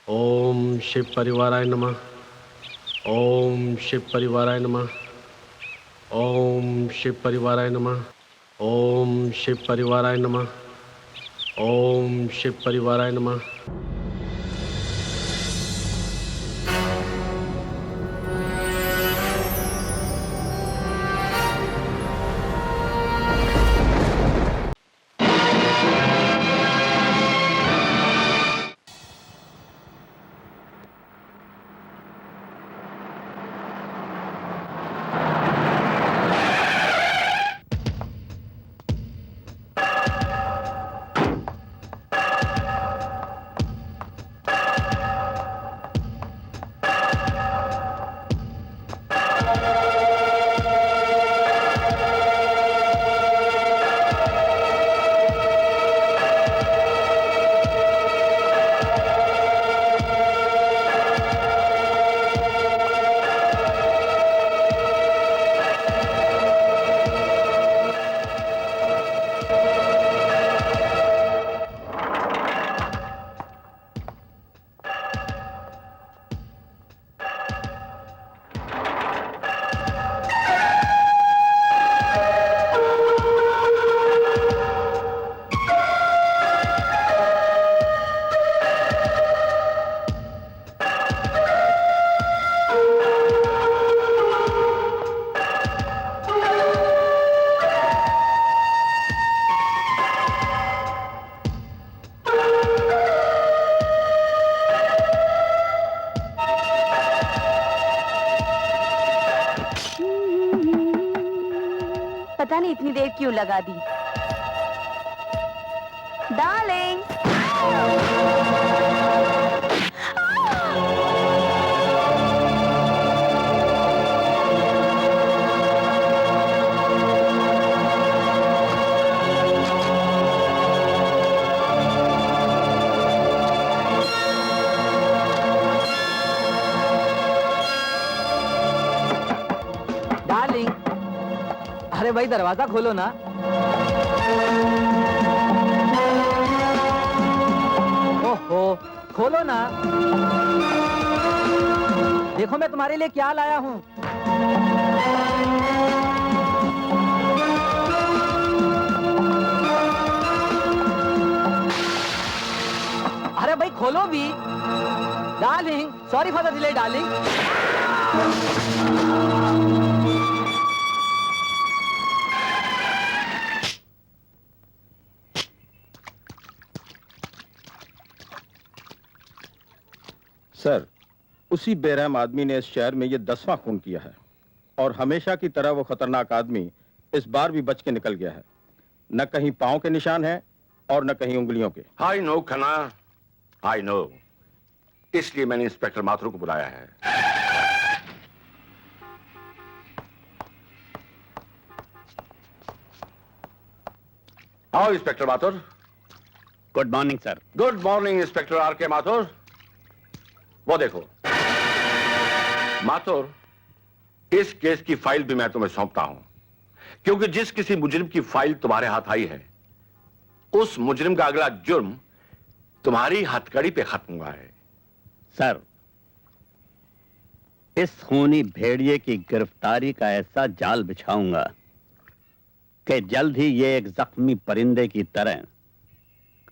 ओम शिव परिवाराय नमः। ओम शिव परिवाराय नमः। ओम शिव परिवाराय नमः। ओम शिव परिवाराय नमः। ओम शिव परिवाराय नमः। पता नहीं इतनी देर क्यों लगा दी। डार्लिंग, डार्लिंग, अरे भाई दरवाजा खोलो ना। ओहो, खोलो ना। देखो मैं तुम्हारे लिए क्या लाया हूँ। अरे भाई खोलो भी। Darling, sorry for the delay darling. Sir, उसी बेरहम आदमी ने इस शहर में ये 10वां खून किया है और हमेशा की तरह वो खतरनाक आदमी इस बार भी बच के निकल गया है। न कहीं पांव के निशान हैं और न कहीं उंगलियों के। I know Khanna, I know. इसलिए मैंने इंस्पेक्टर माथुर को बुलाया है। आओ inspector Mathur. Good morning sir. Good morning inspector are के माथुर। वो देखो माथुर, इस केस की फाइल भी मैं तुम्हें सौंपता हूं, क्योंकि जिस किसी मुजरिम की फाइल तुम्हारे हाथ आई है, उस मुजरिम का अगला जुर्म तुम्हारी हथकड़ी पे खत्म हुआ है। सर, इस खूनी भेड़िए की गिरफ्तारी का ऐसा जाल बिछाऊंगा कि जल्द ही ये एक जख्मी परिंदे की तरह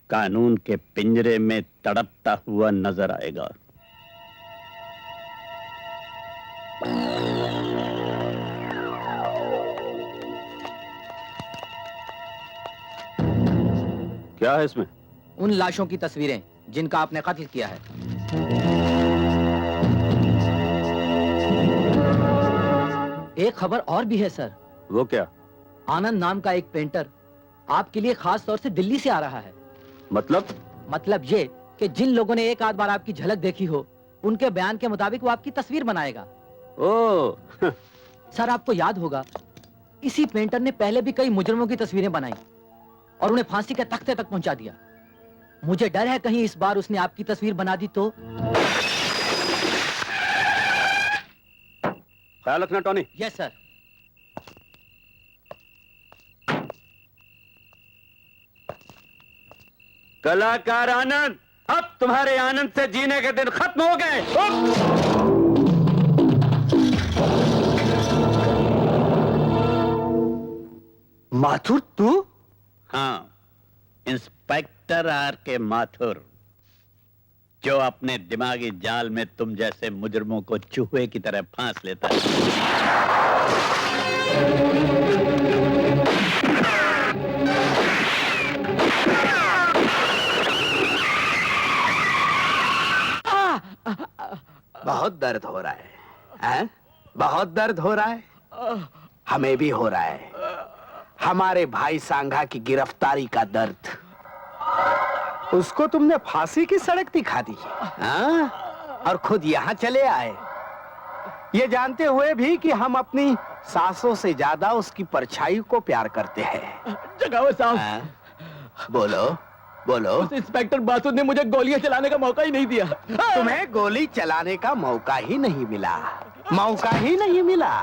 कानून के पिंजरे में तड़पता हुआ नजर आएगा। क्या है इसमें? उन लाशों की तस्वीरें जिनका आपने कत्ल किया है। एक खबर और भी है सर। वो क्या? आनंद नाम का एक पेंटर आपके लिए खास तौर से दिल्ली से आ रहा है। मतलब ये कि जिन लोगों ने एक आध बार आपकी झलक देखी हो, उनके बयान के मुताबिक वो आपकी तस्वीर बनाएगा। ओह सर, आपको याद होगा इसी पेंटर ने पहले भी कई मुजरिमों की तस्वीरें बनाई और उन्हें फांसी के तख्ते तक पहुंचा दिया। मुझे डर है कहीं इस बार उसने आपकी तस्वीर बना दी तो। ख्याल रखना टॉनी। Yes sir. कलाकार आनंद, अब तुम्हारे आनंद से जीने के दिन खत्म हो गए। माथुर तू? हाँ, इंस्पेक्टर आर के माथुर, जो अपने दिमागी जाल में तुम जैसे मुजरमों को चूहे की तरह फांस लेता है। बहुत दर्द हो रहा है, हैं? बहुत दर्द हो रहा है। हमें भी हो रहा है। हमारे भाई सांघा की गिरफ्तारी का दर्द। उसको तुमने फांसी की सड़क दिखा दी, हाँ? और खुद यहाँ चले आए, ये जानते हुए भी कि हम अपनी सांसों से ज्यादा उसकी परछाई को प्यार करते हैं। जगावत साहब, हाँ? बोलो बोलो। उस इंस्पेक्टर माथुर ने मुझे गोलियां चलाने का मौका ही नहीं दिया। तुम्हें गोली चलाने का मौका ही नहीं मिला, मौका ही नहीं मिला,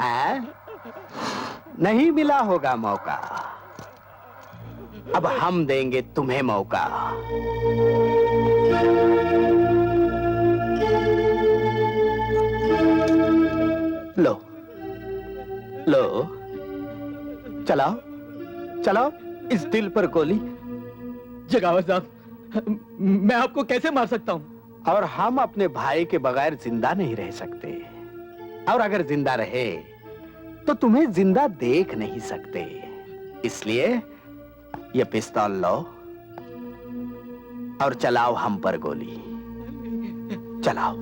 हैं? नहीं मिला होगा मौका। अब हम देंगे तुम्हें मौका। लो लो, चलाओ चलाओ इस दिल पर गोली। जगावत साहब, मैं आपको कैसे मार सकता हूँ? और हम अपने भाई के बगैर जिंदा नहीं रह सकते, और अगर जिंदा रहे तो तुम्हें जिंदा देख नहीं सकते। इसलिए ये पिस्तौल लो और चलाओ हम पर गोली। चलाओ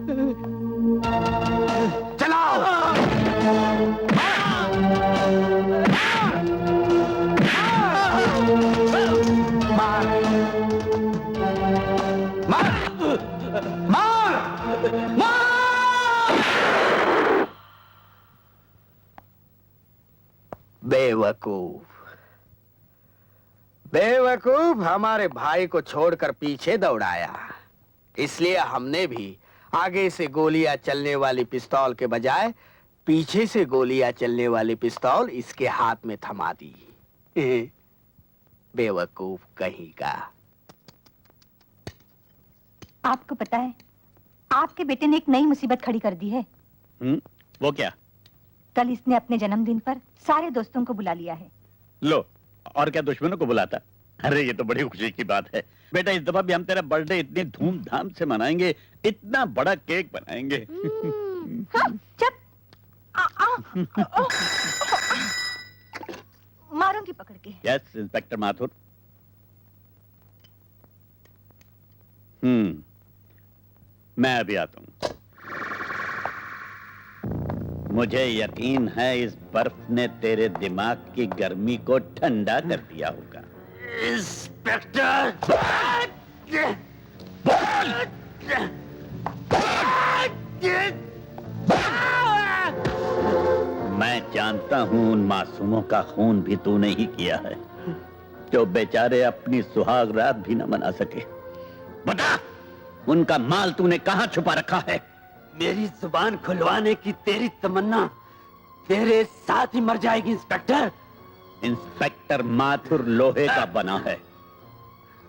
चलाओ। मार मार मार मार। बेवकूफ बेवकूफ, हमारे भाई को छोड़कर पीछे दौड़ाया। इसलिए हमने भी आगे से गोलियां चलने वाली पिस्तौल के बजाय पीछे से गोलियां चलने वाली पिस्तौल इसके हाथ में थमा दी। बेवकूफ कहीं का। आपको पता है, आपके बेटे ने एक नई मुसीबत खड़ी कर दी है। वो क्या? कल इसने अपने जन्मदिन पर सारे दोस्तों को बुला लिया है। लो, और क्या दुश्मनों को बुलाता? अरे ये तो बड़ी खुशी की बात है बेटा। इस दफा भी हम तेरा बर्थडे इतनी धूमधाम से मनाएंगे, इतना बड़ा केक बनाएंगे। हाँ, चुप। मारूंगी पकड़ के। Yes inspector Mathur. मैं अभी आता हूं। मुझे यकीन है इस बर्फ ने तेरे दिमाग की गर्मी को ठंडा कर दिया होगा। इंस्पेक्टर, मैं जानता हूं उन मासूमों का खून भी तूने ही किया है, जो बेचारे अपनी सुहाग रात भी न मना सके। बता, उनका माल तूने कहां छुपा रखा है? मेरी जुबान खुलवाने की तेरी तमन्ना तेरे साथ ही मर जाएगी इंस्पेक्टर। इंस्पेक्टर माथुर लोहे का बना है,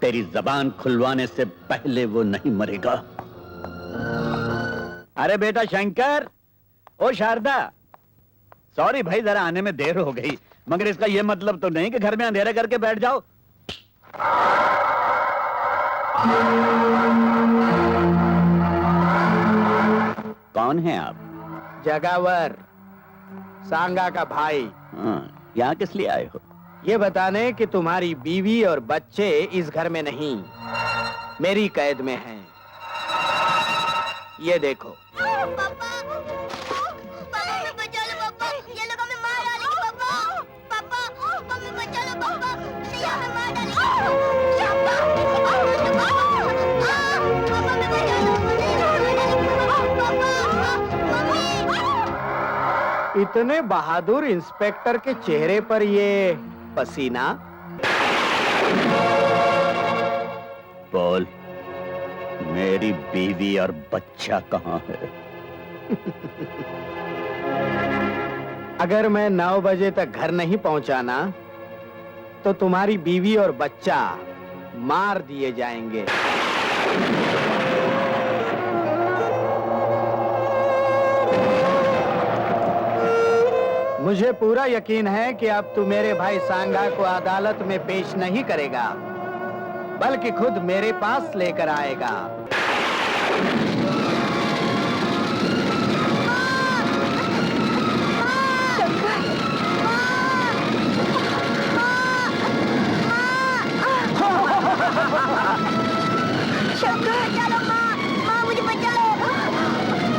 तेरी जबान खुलवाने से पहले वो नहीं मरेगा। अरे बेटा शंकर, ओ शारदा, सॉरी भाई जरा आने में देर हो गई, मगर इसका यह मतलब तो नहीं कि घर में अंधेरा करके बैठ जाओ। कौन है आप? जगावर, सांगा का भाई। हाँ, यहाँ किस लिए आए हो? ये बताने कि तुम्हारी बीवी और बच्चे इस घर में नहीं, मेरी कैद में हैं। ये देखो। इतने बहादुर इंस्पेक्टर के चेहरे पर ये पसीना। बोल, मेरी बीवी और बच्चा कहाँ है? अगर मैं 9 बजे तक घर नहीं पहुंचाना तो तुम्हारी बीवी और बच्चा मार दिए जाएंगे। मुझे पूरा यकीन है कि अब तू मेरे भाई सांगा को अदालत में पेश नहीं करेगा, बल्कि खुद मेरे पास लेकर आएगा। शंकर, चलो माँ, माँ मुझे बचा लो,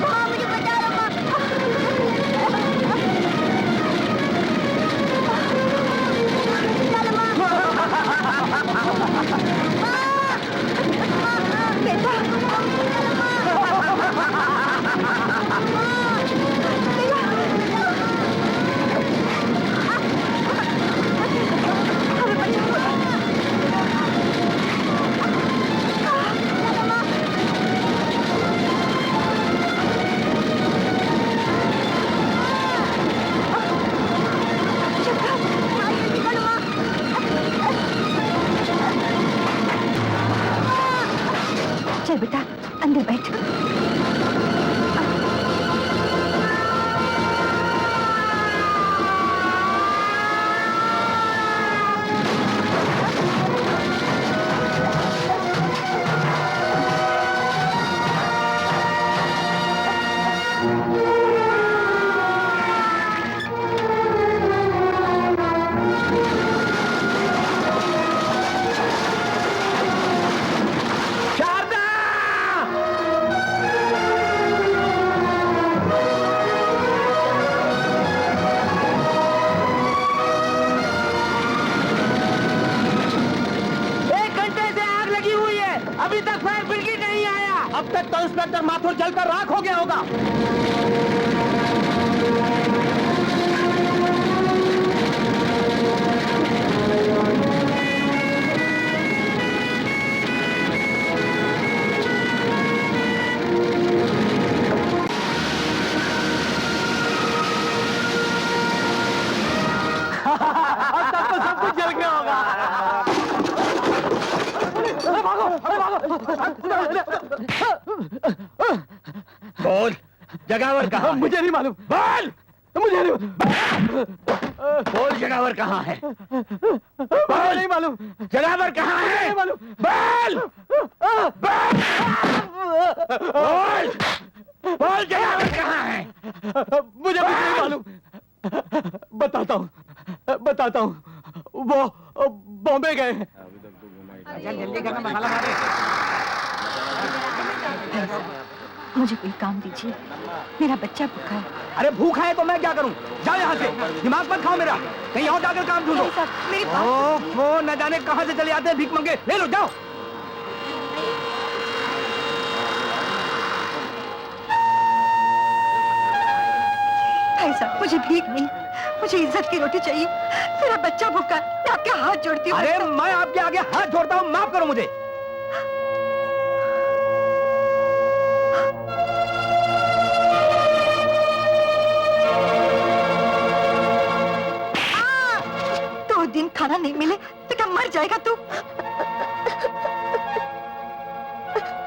माँ मुझे बचा लो माँ। चलो माँ, बेटा, चलो चल बेटा, अंदर बैठ। अब तक तो इंस्पेक्टर माथुर जलकर राख हो गया होगा। अब तक तो सब कुछ जल गया होगा। बोल, जगावर कहाँ? मुझे नहीं मालूम। बोल, मुझे नहीं बोल, जगावर कहाँ है? बोल, नहीं मालूम। जगावर कहाँ है? नहीं मालूम। बोल, बोल, बोल, जगावर कहाँ है? मुझे कुछ नहीं मालूम। बताता हूँ। वो बॉम्बे गए हैं। जल्दी करना, मसाला मारे। मुझे कोई काम दीजिए, मेरा बच्चा भूखा है। अरे भूखा है तो मैं क्या करूं? जाओ यहाँ से, दिमाग मत खाओ मेरा। कहीं और जाकर काम ढूंढो। मेरी वो न जाने कहाँ से चले आते हैं भीख मंगे। ले लो, जाओ। भाई साहब, मुझे भीख नहीं, मुझे इज्जत की रोटी चाहिए। मेरा बच्चा भूखा है, मैं आपके हाथ जोड़ती हूँ। अरे मैं आपके आगे हाथ जोड़ता हूँ, माफ करो मुझे। दिन खाना नहीं मिले तो क्या मर जाएगा तू?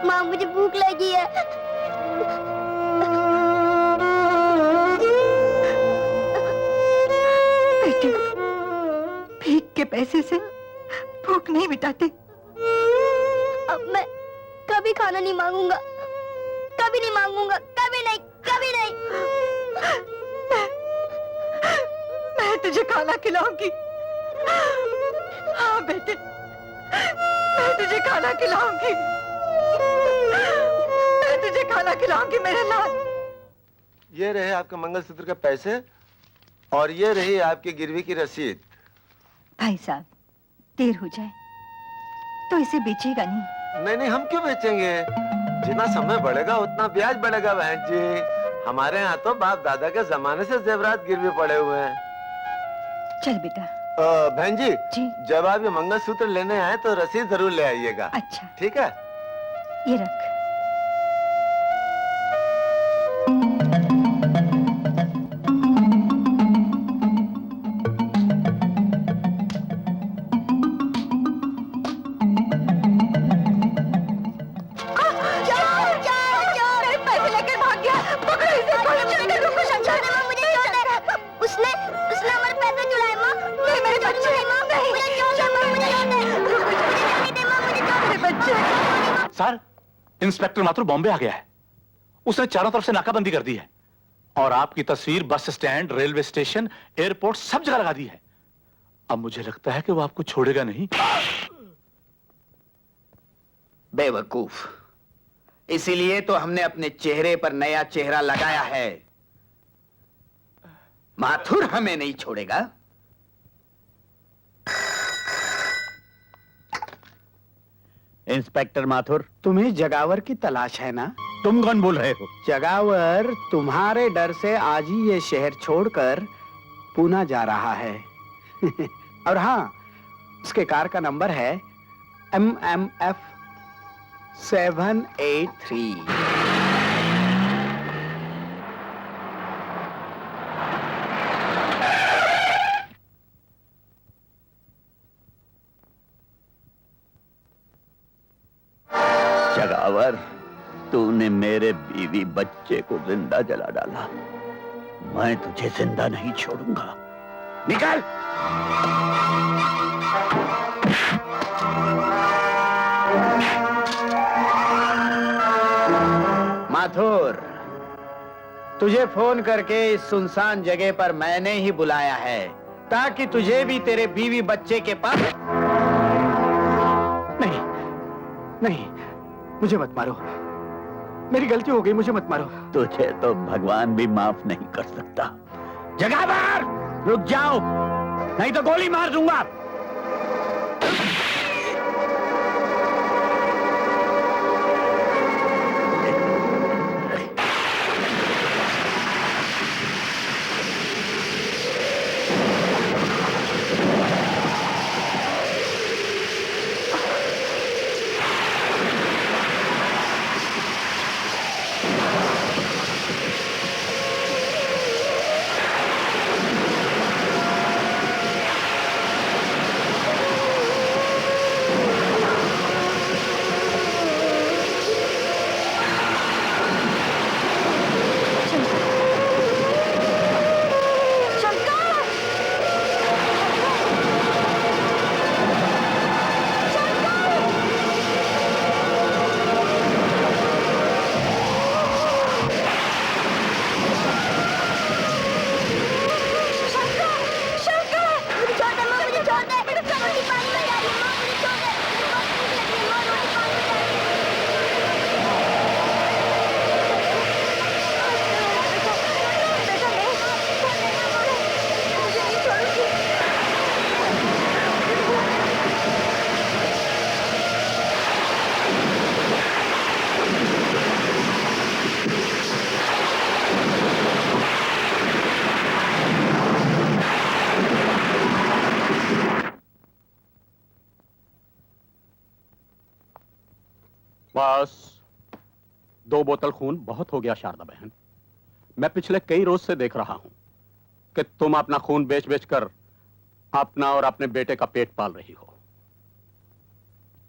माँ मुझे भूख लगी है। बेटे, भीख के पैसे से भूख नहीं मिटाते। अब मैं कभी खाना नहीं मांगूंगा, कभी नहीं मांगूंगा, कभी नहीं, कभी नहीं। मैं तुझे खाना खिलाऊंगी। हाँ बेटे, मैं तुझे खाना खिलाऊंगी। मैं तुझे खाना खिलाऊंगी मेरे लाल। ये रहे आपके मंगलसूत्र के पैसे और ये रही आपकी गिरवी की रसीद। भाई साहब, देर हो जाए तो इसे बेचेगा नहीं? नहीं, हम क्यों बेचेंगे? जितना समय बढ़ेगा उतना ब्याज बढ़ेगा बहन जी। हमारे यहाँ तो बाप दादा के जमाने से जेवरात गिरवी पड़े हुए हैं। चल बेटा। बहन जी, जब आप ये मंगलसूत्र लेने आए तो रसीद जरूर ले आइएगा। अच्छा, ठीक है? ये रख। सर, इंस्पेक्टर माथुर बॉम्बे आ गया है। उसने चारों तरफ से नाकाबंदी कर दी है और आपकी तस्वीर bus stand, railway station, airport सब जगह लगा दी है। अब मुझे लगता है कि वो आपको छोड़ेगा नहीं। बेवकूफ, इसीलिए तो हमने अपने चेहरे पर नया चेहरा लगाया है। माथुर हमें नहीं छोड़ेगा। इंस्पेक्टर माथुर, तुम्हें जगावर की तलाश है ना? तुम कौन बोल रहे हो? जगावर तुम्हारे डर से आज ही ये शहर छोड़कर पूना जा रहा है। और हाँ, उसके कार का नंबर है MMF 783। जगावर, तूने मेरे बीवी बच्चे को जिंदा जला डाला। मैं तुझे जिंदा नहीं छोड़ूंगा। निकल! माथुर, तुझे फोन करके इस सुनसान जगह पर मैंने ही बुलाया है ताकि तुझे भी तेरे बीवी बच्चे के पास। नहीं, नहीं, मुझे मत मारो। मेरी गलती हो गई, मुझे मत मारो। तुझे तो भगवान भी माफ नहीं कर सकता। जगावर, रुक जाओ, नहीं तो गोली मार दूंगा। बस 2 बोतल खून बहुत हो गया शारदा बहन। मैं पिछले कई रोज से देख रहा हूं कि तुम अपना खून बेच बेच कर अपना और अपने बेटे का पेट पाल रही हो।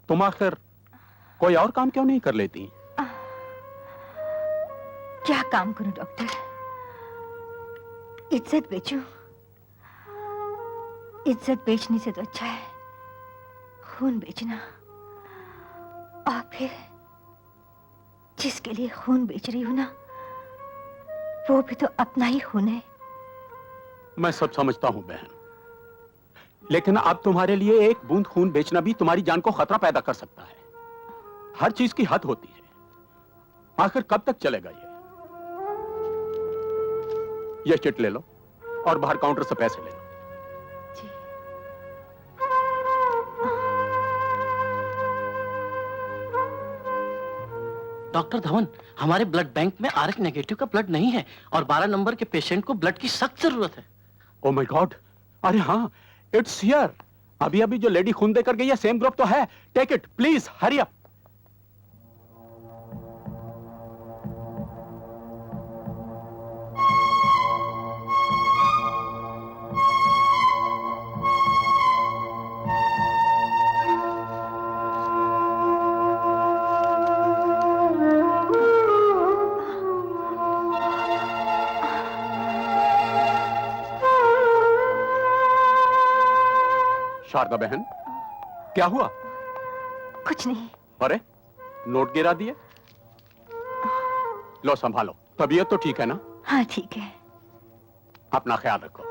तुम आखिर कोई और काम क्यों नहीं कर लेती? क्या काम करूं डॉक्टर? इज्जत बेचूं? इज्जत बेचने से तो अच्छा है खून बेचना। और फिर जिसके लिए खून बेच रही हूं ना, वो भी तो अपना ही खून है। मैं सब समझता हूं बहन, लेकिन अब तुम्हारे लिए एक बूंद खून बेचना भी तुम्हारी जान को खतरा पैदा कर सकता है। हर चीज की हद होती है। आखिर कब तक चलेगा ये चिट ले लो और बाहर काउंटर से पैसे ले लो। डॉक्टर धवन, हमारे ब्लड बैंक में RH नेगेटिव का ब्लड नहीं है और 12 नंबर के पेशेंट को ब्लड की सख्त जरूरत है। Oh my God! अरे हाँ, इट्स हियर। अभी अभी जो लेडी खून देकर गई है सेम ग्रुप तो है। Take it please, hurry up. Sharda बहन, क्या हुआ? कुछ नहीं। अरे नोट गिरा दिए। लो संभालो, तबीयत तो ठीक है ना? हाँ ठीक है। अपना ख्याल रखो।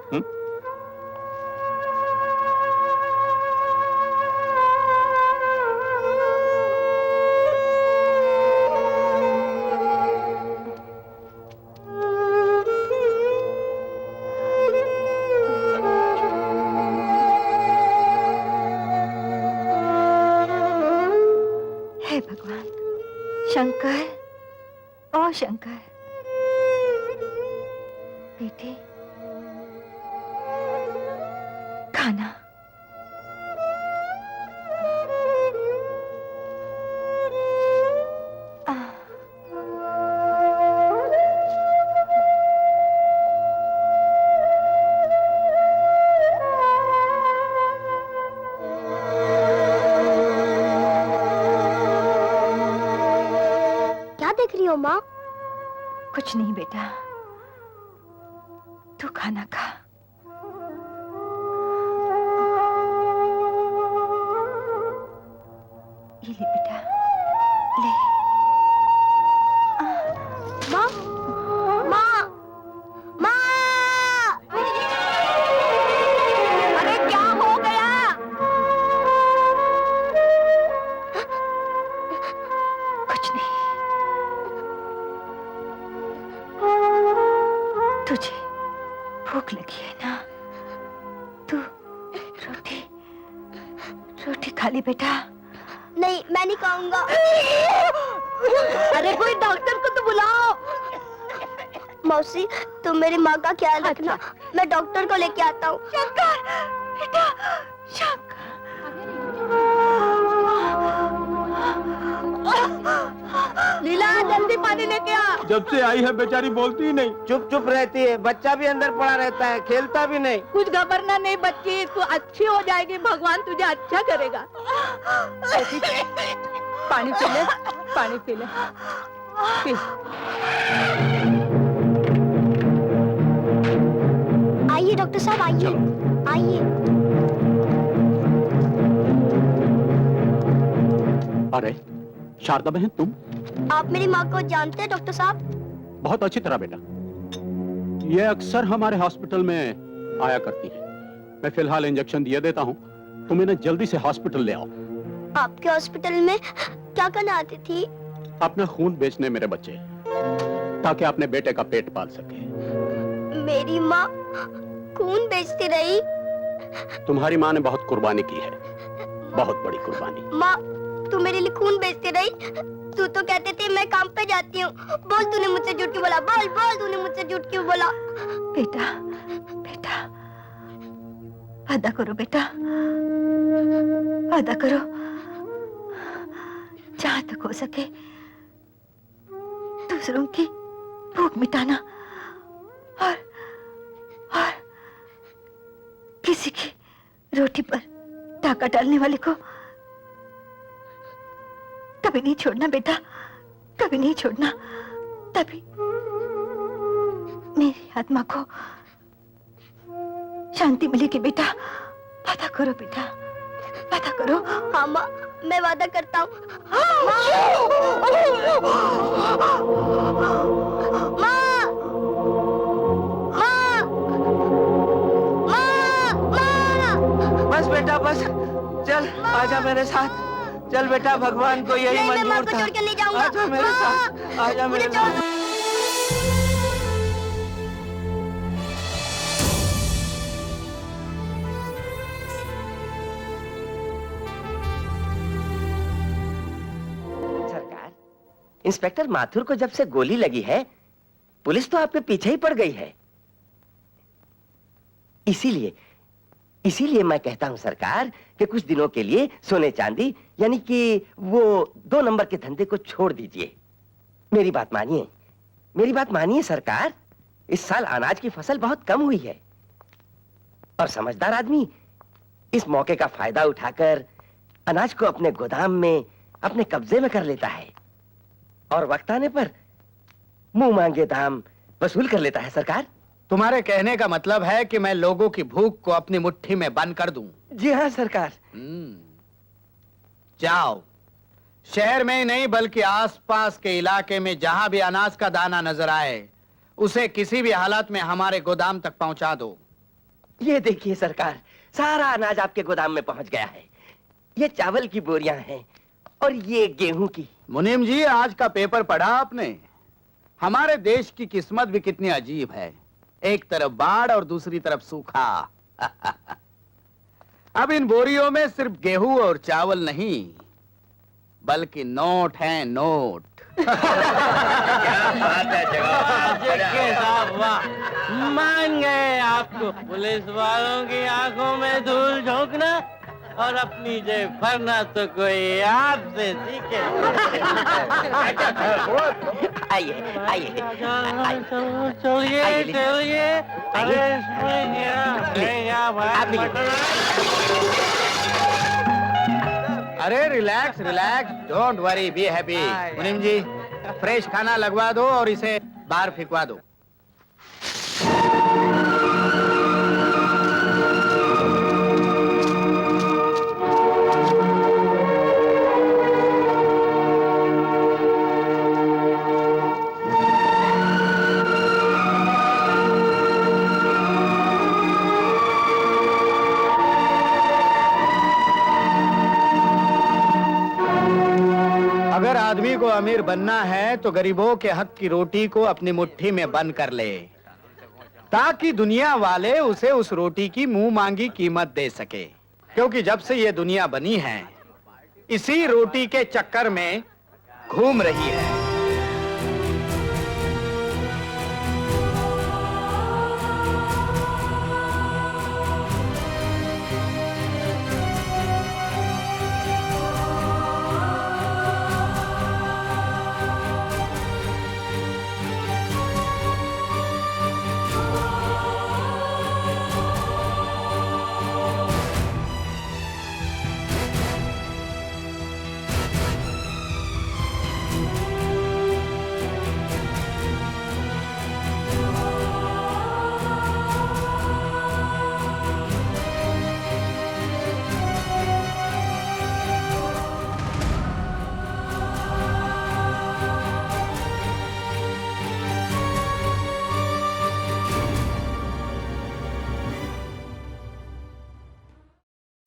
हे भगवान, शंकर, ओ शंकर, बेटे खाना। क्या देख रही हो माँ? कुछ नहीं बेटा, तू खाना खा। ये ले बेटा, ले। माँ, माँ, माँ! अरे क्या हो गया? कुछ नहीं। तुझे भूख लगी है ना? तू रोटी खा ली बेटा। नहीं, मैं नहीं खाऊंगा। अरे कोई डॉक्टर को तो बुलाओ। मौसी, तुम मेरी माँ का ख्याल रखना। मैं डॉक्टर को लेके आता हूँ। शंकर, बेटा, शंकर। लीला, जल्दी पानी लेके आ। जब से आई है बेचारी बोलती ही नहीं, चुप चुप रहती है। बच्चा भी अंदर पड़ा रहता है, खेलता भी नहीं। कुछ घबरना नहीं बच्ची, तू अच्छी हो जाएगी, भगवान तुझे अच्छा करेगा। पानी पी ले, पानी पी ले, पी। आइए डॉक्टर साहब, आइए आइए। अरे शारदा बहन, तुम? आप मेरी माँ को जानते हैं डॉक्टर साहब? बहुत अच्छी तरह बेटा। ये अक्सर हमारे हॉस्पिटल में आया करती है। मैं फिलहाल इंजेक्शन दिए देता हूँ, तुम इन्हें जल्दी से हॉस्पिटल ले आओ। आपके हॉस्पिटल में क्या करने आती थी? अपना खून बेचने मेरे बच्चे, ताकि अपने बेटे का पेट पाल सके। मेरी माँ खून बेचती रही? तुम्हारी माँ ने बहुत कुर्बानी की है, बहुत बड़ी कुर्बानी। माँ, तू मेरे लिए खून बेचती रही? तू तो कहते थे मैं काम पे जाती हूँ। बोल, तूने मुझसे झूठ क्यों बोला? बोल बोल, तूने मुझसे झूठ क्यों बोला? बेटा, बेटा, वादा करो बेटा, वादा करो, जहां तक हो सके दूसरों की भूख मिटाना और किसी की रोटी पर डाका डालने वाले को कभी नहीं छोड़ना बेटा, कभी नहीं छोड़ना। तभी मेरी आत्मा को शांति मिलेगी बेटा। वादा करो बेटा, वादा करो। हाँ माँ, मैं वादा करता हूँ। बस बेटा बस, चल आजा मेरे साथ। चल बेटा, भगवान को यही नहीं, मैं माँ मंजूर को था। छोड़ के नहीं जाऊंगा। आजा मेरे साथ, आजा मेरे साथ। सरकार, इंस्पेक्टर माथुर को जब से गोली लगी है, पुलिस तो आपके पीछे ही पड़ गई है। इसीलिए मैं कहता हूं सरकार कि कुछ दिनों के लिए सोने चांदी यानी कि वो 2 नंबर के धंधे को छोड़ दीजिए। मेरी बात मानिए, मेरी बात मानिए सरकार। इस साल अनाज की फसल बहुत कम हुई है और समझदार आदमी इस मौके का फायदा उठाकर अनाज को अपने गोदाम में अपने कब्जे में कर लेता है और वक्त आने पर मुंह मांगे दाम वसूल कर लेता है। सरकार, तुम्हारे कहने का मतलब है कि मैं लोगों की भूख को अपनी मुट्ठी में बंद कर दूं? जी हाँ सरकार। जाओ, शहर में ही नहीं बल्कि आसपास के इलाके में जहां भी अनाज का दाना नजर आए उसे किसी भी हालत में हमारे गोदाम तक पहुंचा दो। ये देखिए सरकार, सारा अनाज आपके गोदाम में पहुंच गया है। ये चावल की बोरियां हैं और ये गेहूं की। मुनीम जी, आज का पेपर पढ़ा आपने? हमारे देश की किस्मत भी कितनी अजीब है, एक तरफ बाढ़ और दूसरी तरफ सूखा। अब इन बोरियों में सिर्फ गेहूं और चावल नहीं बल्कि नोट हैं, नोट। क्या बात है जनाब, वाह, मान गए आपको पुलिस वालों की आंखों में धूल झोंकना और अपनी जेब भरना तो कोई आपसे सीखे। आइए आइए चलिए चलिए। अरे relax relax, don't worry, be happy. मुनीम जी, फ्रेश खाना लगवा दो और इसे बाहर फेंकवा दो। अगर आदमी को अमीर बनना है तो गरीबों के हक की रोटी को अपनी मुट्ठी में बंद कर ले, ताकि दुनिया वाले उसे उस रोटी की मुंह मांगी कीमत दे सके। क्योंकि जब से ये दुनिया बनी है इसी रोटी के चक्कर में घूम रही है।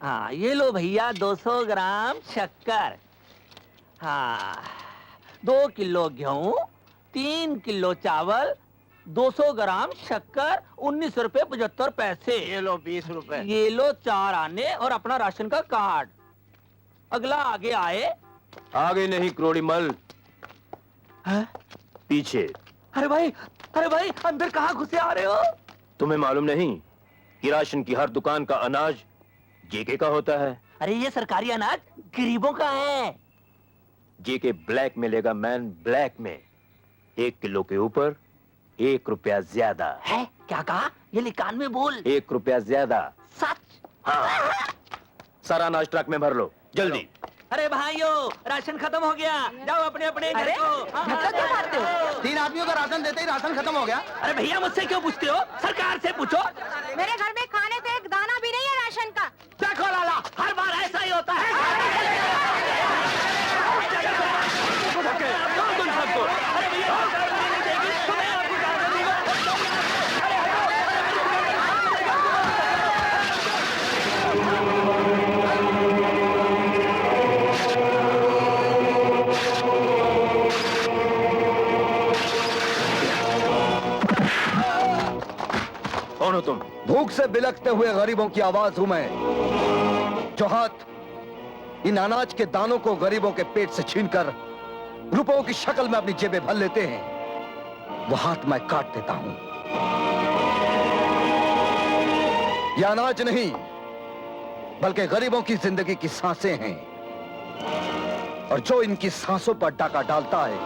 हाँ, ये लो भैया 200 ग्राम शक्कर। हाँ, 2 किलो गेहूं, 3 किलो चावल, 200 ग्राम शक्कर, 19 रुपए 75 पैसे। ये लो 20 रुपए। ये लो 4 आने और अपना राशन का कार्ड। अगला आगे आए। आगे नहीं क्रोड़ी मल, पीछे। अरे भाई अंदर कहाँ घुसे आ रहे हो? तुम्हें मालूम नहीं कि राशन की हर दुकान का अनाज जेके का होता है? अरे ये सरकारी अनाज गरीबों का है। जेके ब्लैक में लेगा मैन, ब्लैक में 1 किलो के ऊपर 1 रुपया ज्यादा है। क्या कहा? ये लिकान में बोल। 1 रुपया ज्यादा। सच? हाँ, सारा अनाज ट्रक में भर लो जल्दी। अरे भाइयों, राशन खत्म हो गया, जाओ अपने अपने घर को। धक्का क्यों मारते हो? 3 आदमियों का राशन देते ही राशन खत्म हो गया। अरे भैया मुझसे क्यों पूछते हो? सरकार से पूछो। मेरे घर में खाने को एक दाना भी नहीं है राशन का। देखो लाला, हर बार ऐसा ही होता है। कौन हो तुम? भूख से बिलखते हुए गरीबों की आवाज हूं मैं, जो हाथ इन अनाज के दानों को गरीबों के पेट से छीनकर रुपयों की शक्ल में अपनी जेबें भर लेते हैं, वो हाथ मैं काट देता हूं। यह अनाज नहीं बल्कि गरीबों की जिंदगी की सांसें हैं, और जो इनकी सांसों पर डाका डालता है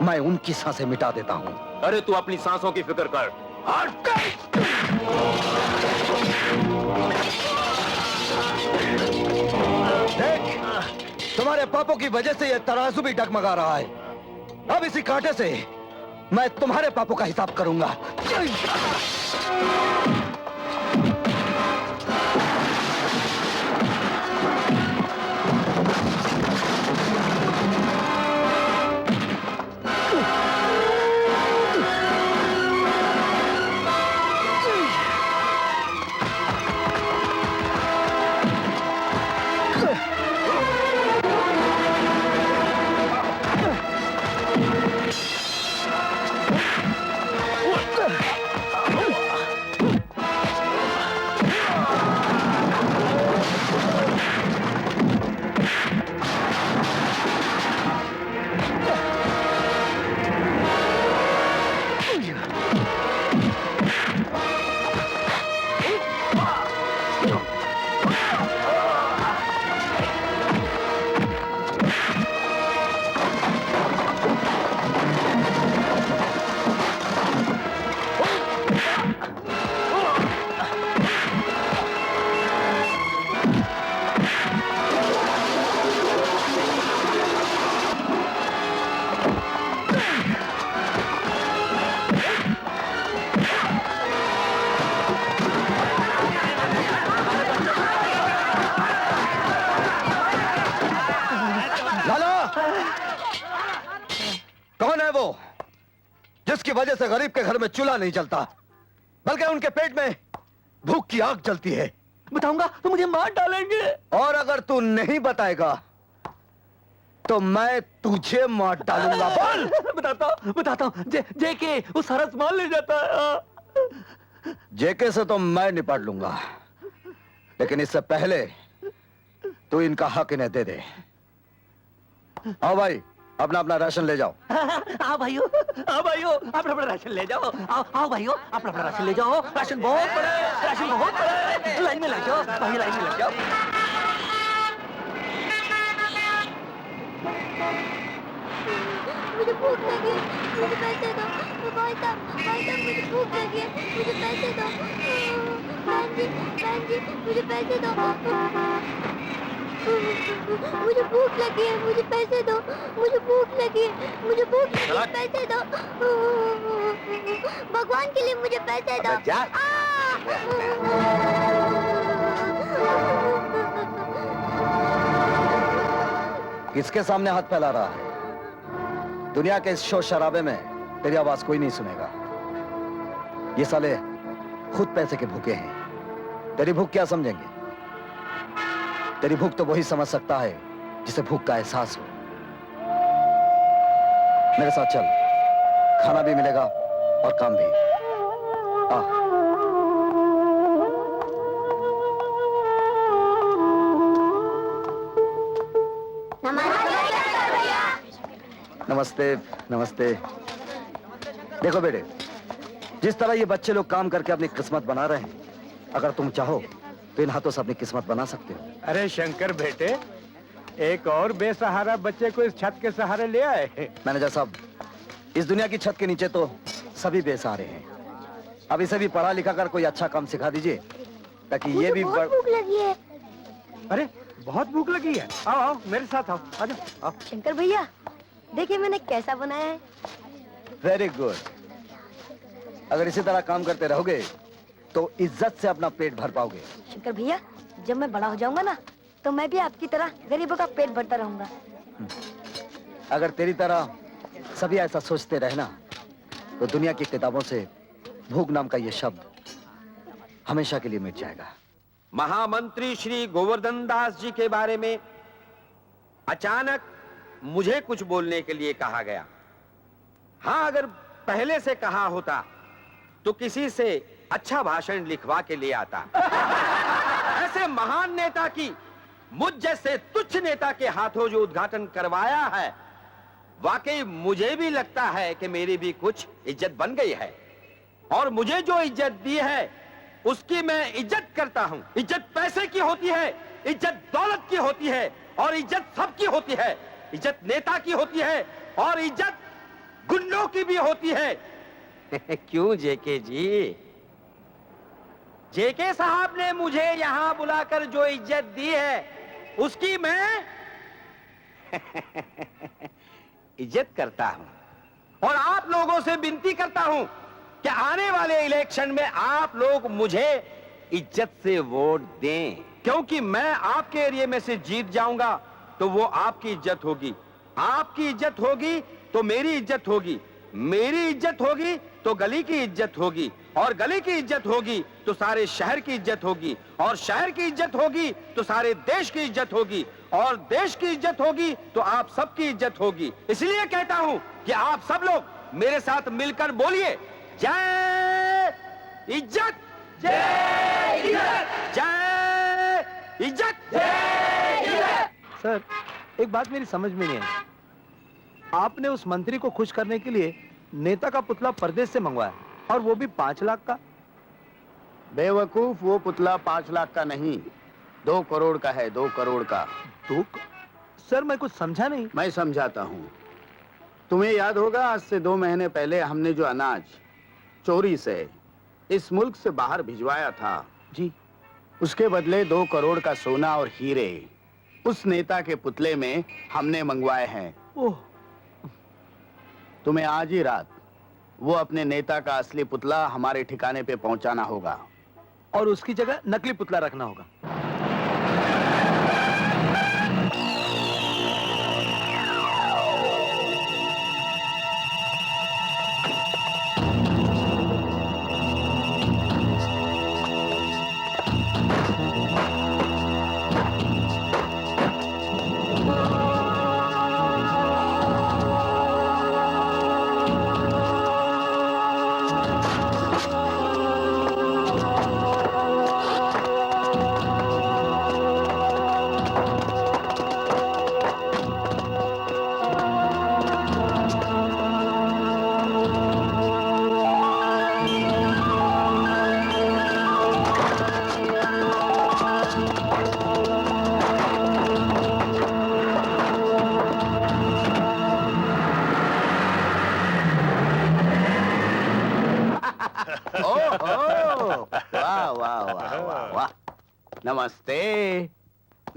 मैं उनकी सांसें मिटा देता हूं। अरे तू अपनी सांसों की फिक्र कर। देख, तुम्हारे पापों की वजह से यह तराजू भी डगमगा रहा है। अब इसी कांटे से मैं तुम्हारे पापों का हिसाब करूंगा। जिसकी वजह से गरीब के घर में चूल्हा नहीं जलता, बल्कि उनके पेट में भूख की आग जलती है। बताऊंगा तो मुझे मार डालेंगे। और अगर तू नहीं बताएगा तो मैं तुझे मार डालूंगा। बोल। बताता हूँ। जेके वो सारा सामान ले जाता है। जेके से तो मैं निपट लूंगा, लेकिन इससे पहले तू इनका हक इन्हें दे दे। आओ भाई, अपना अपना राशन ले जाओ। आओ भाइयों, अपना अपना राशन ले जाओ। आओ भाइयों, अपना अपना राशन ले जाओ। राशन बहुत बड़ा है, राशन बहुत बड़ा है। लाइन में लग जाओ भाई, लाइन में लग जाओ। मुझे भूख लगी है, मुझे पैसे दो। भाई साहब मुझे भूख लगी है, मुझे पैसे दो। बहन जी मुझे पैसे दो। मुझे भूख लगी है, मुझे पैसे दो। मुझे भूख लगी है, मुझे भूख लगी है, पैसे दो। भगवान के लिए मुझे पैसे दो। किसके सामने हाथ फैला रहा है? दुनिया के इस शोर शराबे में तेरी आवाज कोई नहीं सुनेगा। ये साले खुद पैसे के भूखे हैं, तेरी भूख क्या समझेंगे? तेरी भूख तो वही समझ सकता है जिसे भूख का एहसास हो। मेरे साथ चल, खाना भी मिलेगा और काम भी। आ। नमस्ते नमस्ते। देखो बेटे, जिस तरह ये बच्चे लोग काम करके अपनी किस्मत बना रहे हैं, अगर तुम चाहो तो इन हाथों से अपनी किस्मत बना सकते हो। अरे शंकर बेटे, एक और बेसहारा बच्चे को इस छत के सहारे ले आए। मैनेजर साहब, इस दुनिया की छत के नीचे तो सभी बेसहारे हैं। अब इसे भी पढ़ा लिखा कर कोई अच्छा काम सिखा दीजिए, ताकि ये भी बहुत भूख लगी है। अरे बहुत भूख लगी है। आओ आओ मेरे साथ आओ, आ जाओ। शंकर भैया, देखिए मैंने कैसा बनाया है। Very good. अगर इसी तरह काम करते रहोगे तो इज्जत से अपना पेट भर पाओगे। शंकर भैया, जब मैं बड़ा हो जाऊंगा ना, तो मैं भी आपकी तरह गरीबों का पेट भरता रहूंगा। अगर तेरी तरह सभी ऐसा सोचते रहना, तो दुनिया की किताबों से भूख नाम का ये शब्द हमेशा के लिए मिट जाएगा। महामंत्री श्री गोवर्धन दास जी के बारे में अचानक मुझे कुछ बोलने के लिए कहा गया। हाँ, अगर पहले से कहा होता तो किसी से अच्छा भाषण लिखवा के ले आता। ऐसे महान नेता की मुझ जैसे तुच्छ नेता के हाथों जो उद्घाटन करवाया है, वाकई मुझे भी लगता है कि मेरी भी कुछ इज्जत बन गई है। और मुझे जो इज्जत दी है उसकी मैं इज्जत करता हूं। इज्जत पैसे की होती है, इज्जत दौलत की होती है, और इज्जत सबकी होती है। इज्जत नेता की होती है और इज्जत गुंडों की भी होती है। क्यों जेके जी? जेके साहब ने मुझे यहां बुलाकर जो इज्जत दी है उसकी मैं इज्जत करता हूं। और आप लोगों से विनती करता हूं कि आने वाले इलेक्शन में आप लोग मुझे इज्जत से वोट दें, क्योंकि मैं आपके एरिया में से जीत जाऊंगा तो वो आपकी इज्जत होगी, आपकी इज्जत होगी तो मेरी इज्जत होगी, मेरी इज्जत होगी तो गली की इज्जत होगी, और गली की इज्जत होगी तो सारे शहर की इज्जत होगी, और शहर की इज्जत होगी तो सारे देश की इज्जत होगी, और देश की इज्जत होगी तो आप सबकी इज्जत होगी। इसलिए कहता हूं कि आप सब लोग मेरे साथ मिलकर बोलिए, जय इज्जत, जय इज्जत, जय इज्जत, जय इज्जत। सर, एक बात मेरी समझ में नहीं आई। आपने उस मंत्री को खुश करने के लिए नेता का पुतला परदेश से मंगवाया, और वो भी 5 लाख का। बेवकूफ, वो पुतला 5 लाख का नहीं, 2 करोड़ का है। 2 करोड़ का। सर, मैं कुछ समझा नहीं। मैं समझाता हूँ। तुम्हें याद होगा, आज से 2 महीने पहले हमने जो अनाज चोरी से इस मुल्क से बाहर भिजवाया था जी, उसके बदले 2 करोड़ का सोना और हीरे उस नेता के पुतले में हमने मंगवाए हैं। ओह। तुम्हें आज ही रात वो अपने नेता का असली पुतला हमारे ठिकाने पे पहुंचाना होगा, और उसकी जगह नकली पुतला रखना होगा। नमस्ते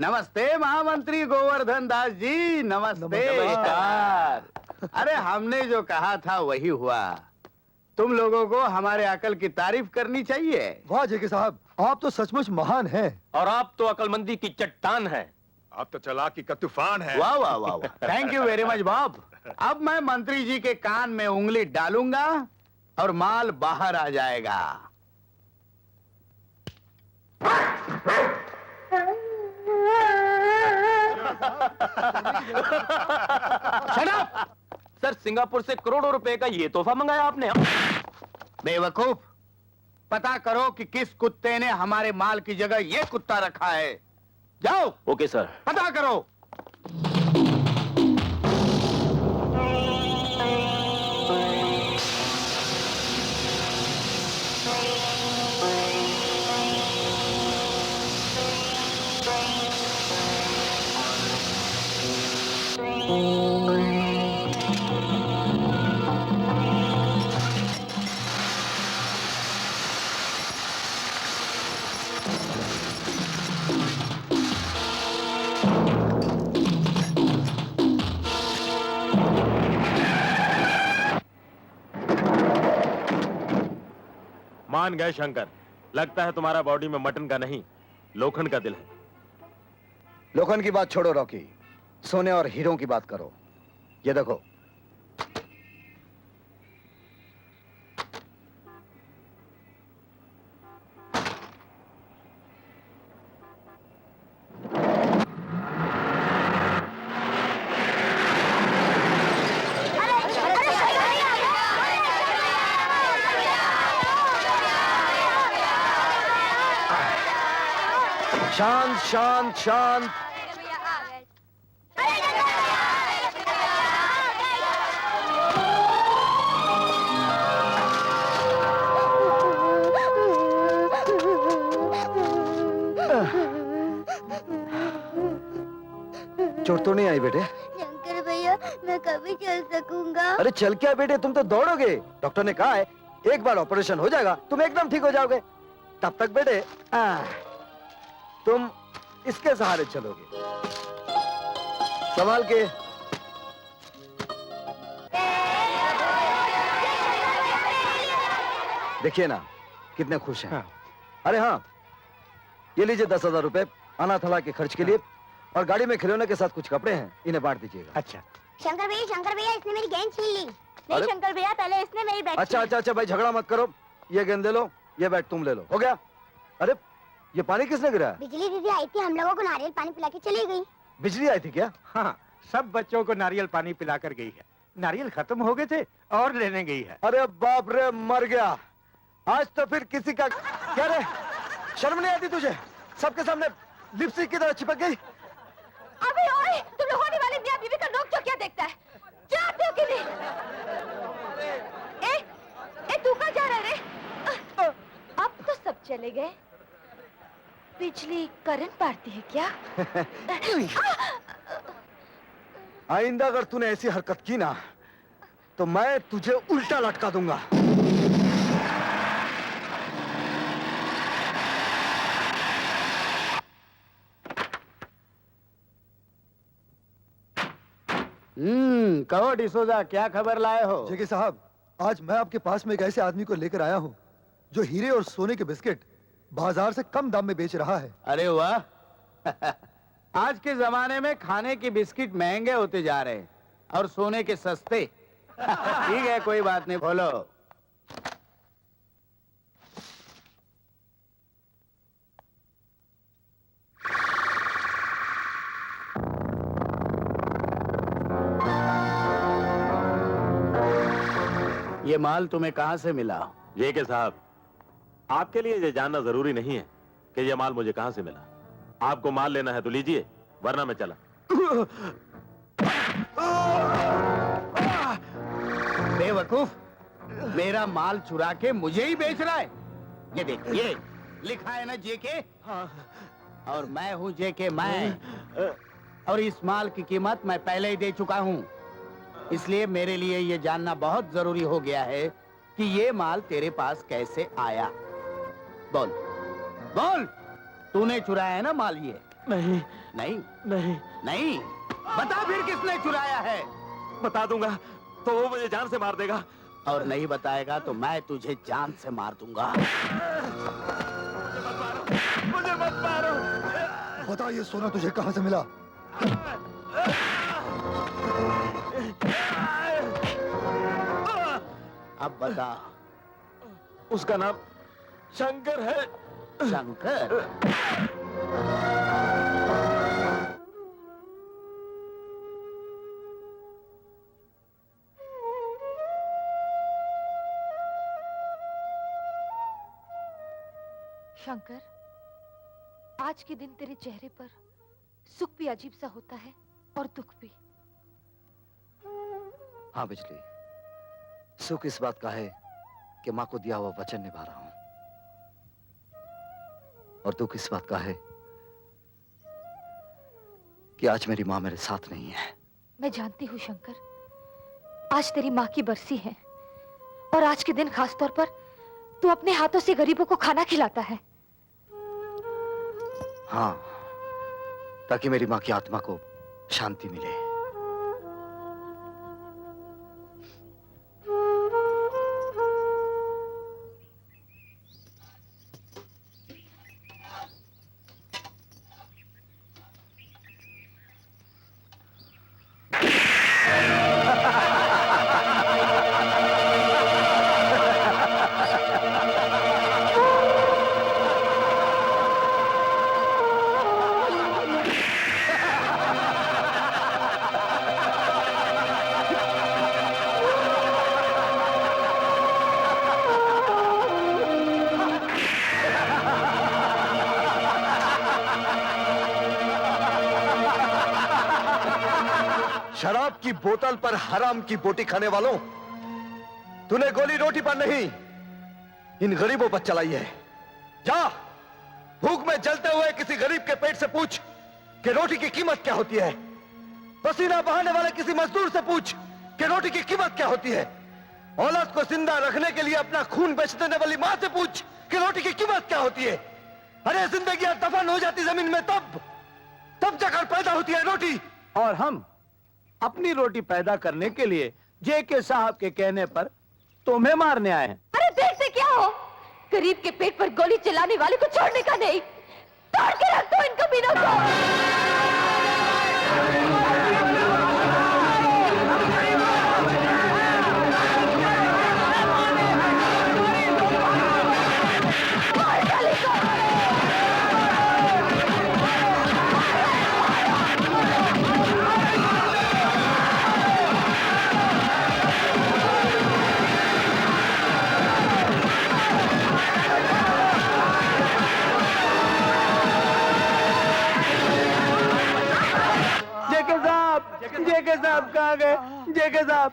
नमस्ते महामंत्री गोवर्धन दास जी, नमस्ते। नमस्कार। अरे हमने जो कहा था वही हुआ। तुम लोगों को हमारे अकल की तारीफ करनी चाहिए। वाह जेके साहब, आप तो सचमुच महान हैं। और आप तो अकलमंदी की चट्टान है। आप तो चालाकी का तूफान है। वाह वाह वाह, thank you very much Bob. अब मैं मंत्री जी के कान में उंगली डालूंगा और माल बाहर आ जाएगा। सर, सिंगापुर से करोड़ों रुपए का ये तोहफा मंगाया आपने। बेवकूफ, पता करो कि किस कुत्ते ने हमारे माल की जगह ये कुत्ता रखा है। जाओ। Okay sir. पता करो। मान गए शंकर, लगता है तुम्हारा बॉडी में मटन का नहीं लोखंड का दिल है। लोखंड की बात छोड़ो रॉकी, सोने और हीरों की बात करो। ये देखो, शांत शांत शांत। चोट तो नहीं आई बेटे? शंकर भैया, मैं कभी चल सकूंगा? अरे चल क्या बेटे, तुम तो दौड़ोगे। डॉक्टर ने कहा है एक बार ऑपरेशन हो जाएगा तुम एकदम ठीक हो जाओगे। तब तक बेटे तुम इसके सहारे चलोगे। संभाल के। देखिए ना कितने खुश हैं। अरे हाँ, ये लीजिए 10,000 रुपए अनाथालय के खर्च के लिए, और गाड़ी में खिलौने के साथ कुछ कपड़े हैं, इन्हें बांट दीजिएगा। अच्छा शंकर भैया, इसने मेरी गेंद छीन ली। नहीं शंकर भैया, पहले इसने मेरी बैट। अच्छा भाई झगड़ा मत करो। ये गेंद ले लो, ये बैट तुम ले लो। हो गया? अरे ये पानी किसने गिराया? बिजली दीदी आई थी, हम लोगों को नारियल पानी पिला के चली गई। बिजली आई थी क्या? हाँ, सब बच्चों को नारियल पानी पिलाकर गई है। नारियल खत्म हो गए थे और लेने गई है। अरे बाप रे, मर गया। आज तो फिर किसी का क्या रे, शर्म नहीं आती तुझे? सबके सामने लिपस्टिक की तरह चिपक गई। अबे ओए, तुम लोग होने वाले मियां बीवी का नोक जो क्या देखता है? जाते हो कि नहीं? तू कहाँ जा रहा है रे? अब तो सब चले गए। बिजली करंट मारती है क्या? आइंदा अगर तूने ऐसी हरकत की ना तो मैं तुझे उल्टा लटका दूंगा। कहो डिसोजा, क्या खबर लाए हो? जेके साहब, आज मैं आपके पास में एक ऐसे आदमी को लेकर आया हूँ जो हीरे और सोने के बिस्किट बाजार से कम दाम में बेच रहा है। अरे वाह, आज के जमाने में खाने के बिस्किट महंगे होते जा रहे हैं और सोने के सस्ते। ठीक है, कोई बात नहीं, बोलो। ये माल तुम्हें कहां से मिला? जेके साहब, आपके लिए ये जानना जरूरी नहीं है कि ये माल मुझे कहां से मिला। आपको माल लेना है तो लीजिए, वरना मैं चला। बेवकूफ, मेरा माल चुरा के मुझे ही बेच रहा है। ये देख, ये लिखा है ना जेके, और मैं हूं जेके मैं, और इस माल की कीमत मैं पहले ही दे चुका हूं। इसलिए मेरे लिए ये जानना बहुत जरूरी हो गया है कि ये माल तेरे पास कैसे आया। बोल बोल। तूने चुराया है ना माल ये? नहीं नहीं नहीं नहीं। बता फिर किसने चुराया है? बता दूंगा तो वो मुझे जान से मार देगा। और नहीं बताएगा तो मैं तुझे जान से मार दूंगा। मुझे मत मारो। बता ये सोना तुझे कहां से मिला? अब बता। उसका नाम शंकर है। शंकर? शंकर, आज के दिन तेरे चेहरे पर सुख भी अजीब सा होता है और दुख भी। हाँ बिजली, सुख इस बात का है कि माँ को दिया हुआ वचन निभा रहा हूं, और दुख इस बात का है कि आज मेरी माँ मेरे साथ नहीं है। मैं जानती हूँ शंकर, आज तेरी माँ की बरसी है और आज के दिन खास तौर पर तू अपने हाथों से गरीबों को खाना खिलाता है। हाँ, ताकि मेरी माँ की आत्मा को शांति मिले। शराब की बोतल पर हराम की बोटी खाने वालों, तूने गोली रोटी पर नहीं, इन गरीबों पर चलाई है। जा, भूख में जलते हुए किसी गरीब के पेट से पूछ कि रोटी की कीमत क्या होती है। पसीना बहाने वाले किसी मजदूर से पूछ कि रोटी की कीमत क्या होती है। औलाद को जिंदा रखने के लिए अपना खून बेच देने वाली मां से पूछ कि रोटी की कीमत क्या होती है। अरे जिंदगी दफन हो जाती जमीन में तब जाकर पैदा होती है रोटी। और हम अपनी रोटी पैदा करने के लिए जेके साहब के कहने पर तुम्हें मारने आए हैं। अरे देखते क्या हो, गरीब के पेट पर गोली चलाने वाले को छोड़ने का नहीं, तोड़ के रख दो इनको बिना जेके साहब कहाँ गए? जेके साहब,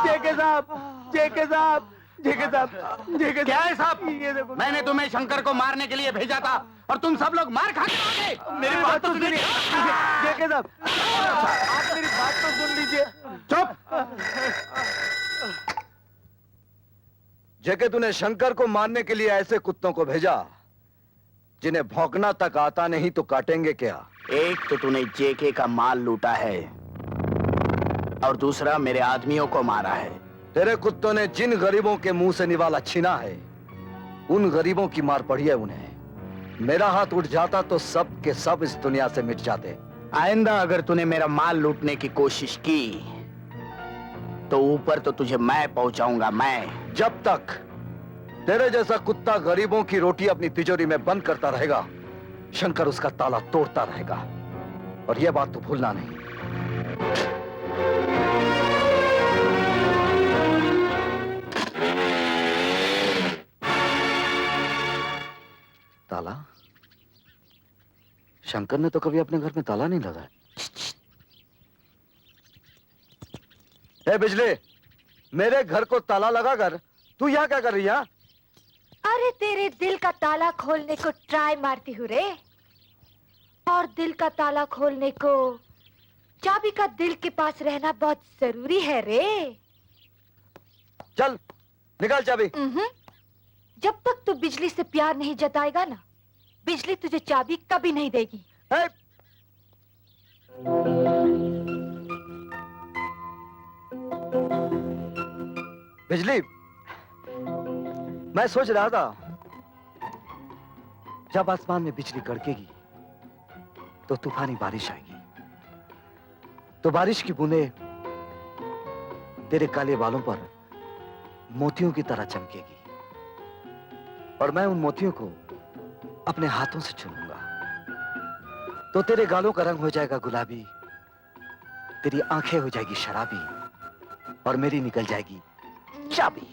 जेके साहब, जेके साहब, जेके साहब, जेके क्या है साहब? मैंने तुम्हें शंकर को मारने के लिए भेजा था और तुम सब लोग मार खा के भागे। मेरी बात तो सुनिए जेके साहब, आप मेरी बात तो सुन लीजिए। चुप। जेके, तूने शंकर को मारने के लिए ऐसे कुत्तों को भेजा जिन्हें भौंकना तक आता नहीं तो काटेंगे क्या? एक तो तूने जेके का माल लूटा है और दूसरा मेरे आदमियों को मारा है। तेरे कुत्तों ने जिन गरीबों के मुंह से निवाला छीना है, उन गरीबों की मार पड़ी है उन्हें। मेरा हाथ उठ जाता तो सब के सब इस दुनिया से मिट जाते। आइंदा अगर तूने मेरा माल लूटने की कोशिश की तो ऊपर तो तुझे मैं पहुंचाऊंगा। मैं जब तक तेरे जैसा कुत्ता गरीबों की रोटी अपनी तिजोरी में बंद करता रहेगा, शंकर उसका ताला तोड़ता रहेगा। और यह बात तो भूलना नहीं। ताला? शंकर ने तो कभी अपने घर में ताला नहीं लगाया। ए बिजली, मेरे घर को ताला लगाकर तू यहाँ क्या कर रही है? अरे तेरे दिल का ताला खोलने को ट्राई मारती हूँ रे। और दिल का ताला खोलने को चाबी का दिल के पास रहना बहुत जरूरी है रे। चल निकाल चाबी। जब तक तू बिजली से प्यार नहीं जताएगा ना, बिजली तुझे चाबी कभी नहीं देगी। बिजली, मैं सोच रहा था जब आसमान में बिजली कड़केगी तो तूफानी बारिश आएगी, तो बारिश की बूंदें तेरे काले बालों पर मोतियों की तरह चमकेगी और मैं उन मोतियों को अपने हाथों से चुनूंगा तो तेरे गालों का रंग हो जाएगा गुलाबी, तेरी आंखें हो जाएगी शराबी और मेरी निकल जाएगी चाबी।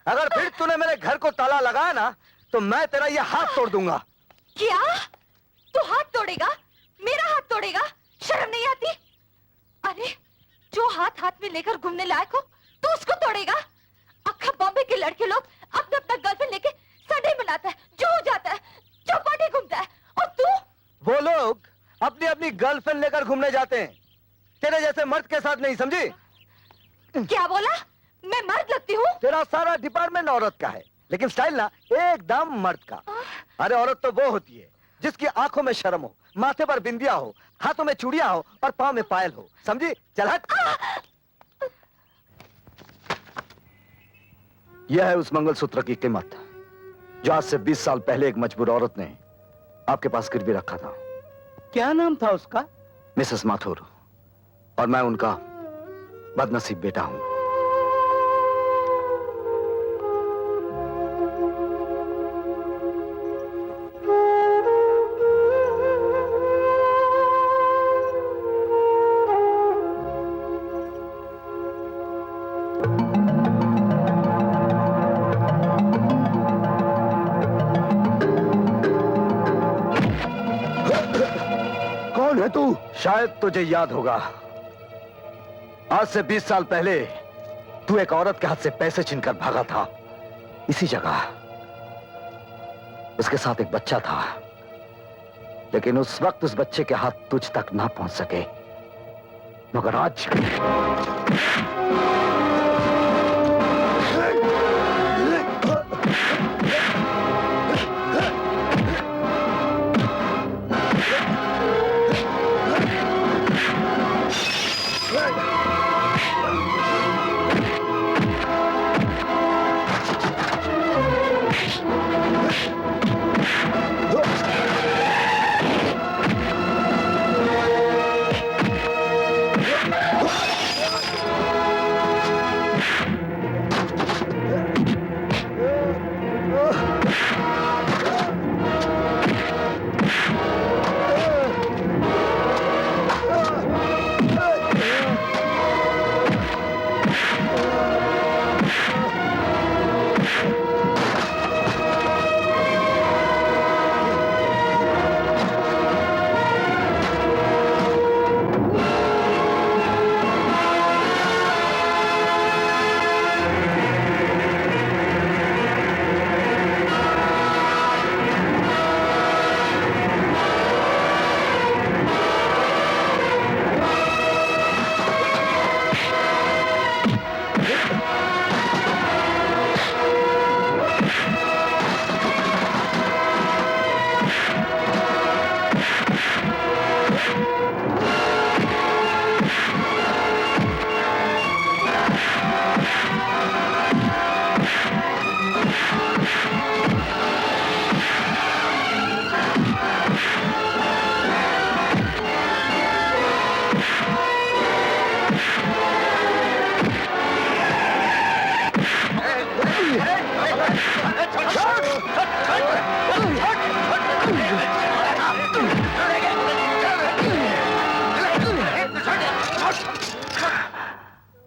अगर फिर तूने मेरे घर को ताला लगाया ना तो मैं तेरा ये हाथ तोड़ दूंगा। क्या? तू हाथ तोड़ेगा? मेरा हाथ तोड़ेगा? शर्म नहीं आती? अरे जो हाथ हाथ में लेकर घूमने लायक हो तू उसको तोड़ेगा? अक्खा बॉम्बे के लड़के लोग अपना अपना गर्लफ्रेंड लेके संडे मनाता है, जो जाता है, चौपाटी घूमता है, और तू? वो लोग अपनी अपनी गर्लफ्रेंड लेकर घूमने जाते हैं, तेरे जैसे मर्द के साथ नहीं, समझी? क्या बोला? मैं मर्द लगती हूँ? तेरा सारा डिपार्टमेंट औरत का है, लेकिन स्टाइल ना एकदम मर्द का। अरे औरत तो वो होती है जिसकी आंखों में शर्म हो, माथे पर बिंदिया हो, हाथों में चूड़ियां हो और पांव में पायल हो, समझी? चल हट। यह है उस मंगलसूत्र की कीमत जो आज से 20 साल पहले एक मजबूर औरत ने आपके पास गिरवी रखा था। क्या नाम था उसका? मिसेस माथुर, और मैं उनका बदनसीब बेटा हूं। कौन है तू? शायद तुझे याद होगा, आज से 20 साल पहले तू एक औरत के हाथ से पैसे छीनकर भागा था। इसी जगह उसके साथ एक बच्चा था, लेकिन उस वक्त उस बच्चे के हाथ तुझ तक ना पहुंच सके, मगर आज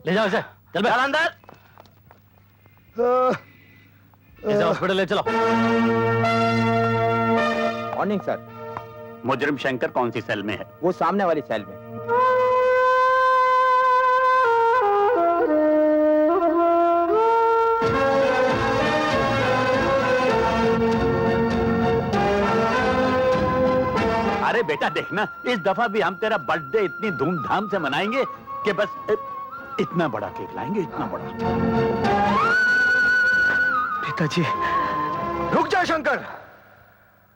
ले जाओ इसे, चल बे। अंदर। इसे हॉस्पिटल ले चलो। Morning sir. मुजरिम शंकर कौन सी सेल में है? वो सामने वाली सेल में। अरे बेटा देखना, इस दफा भी हम तेरा बर्थडे इतनी धूमधाम से मनाएंगे कि बस इतना बड़ा केक लाएंगे, इतना बड़ा। पिताजी, रुक जा शंकर।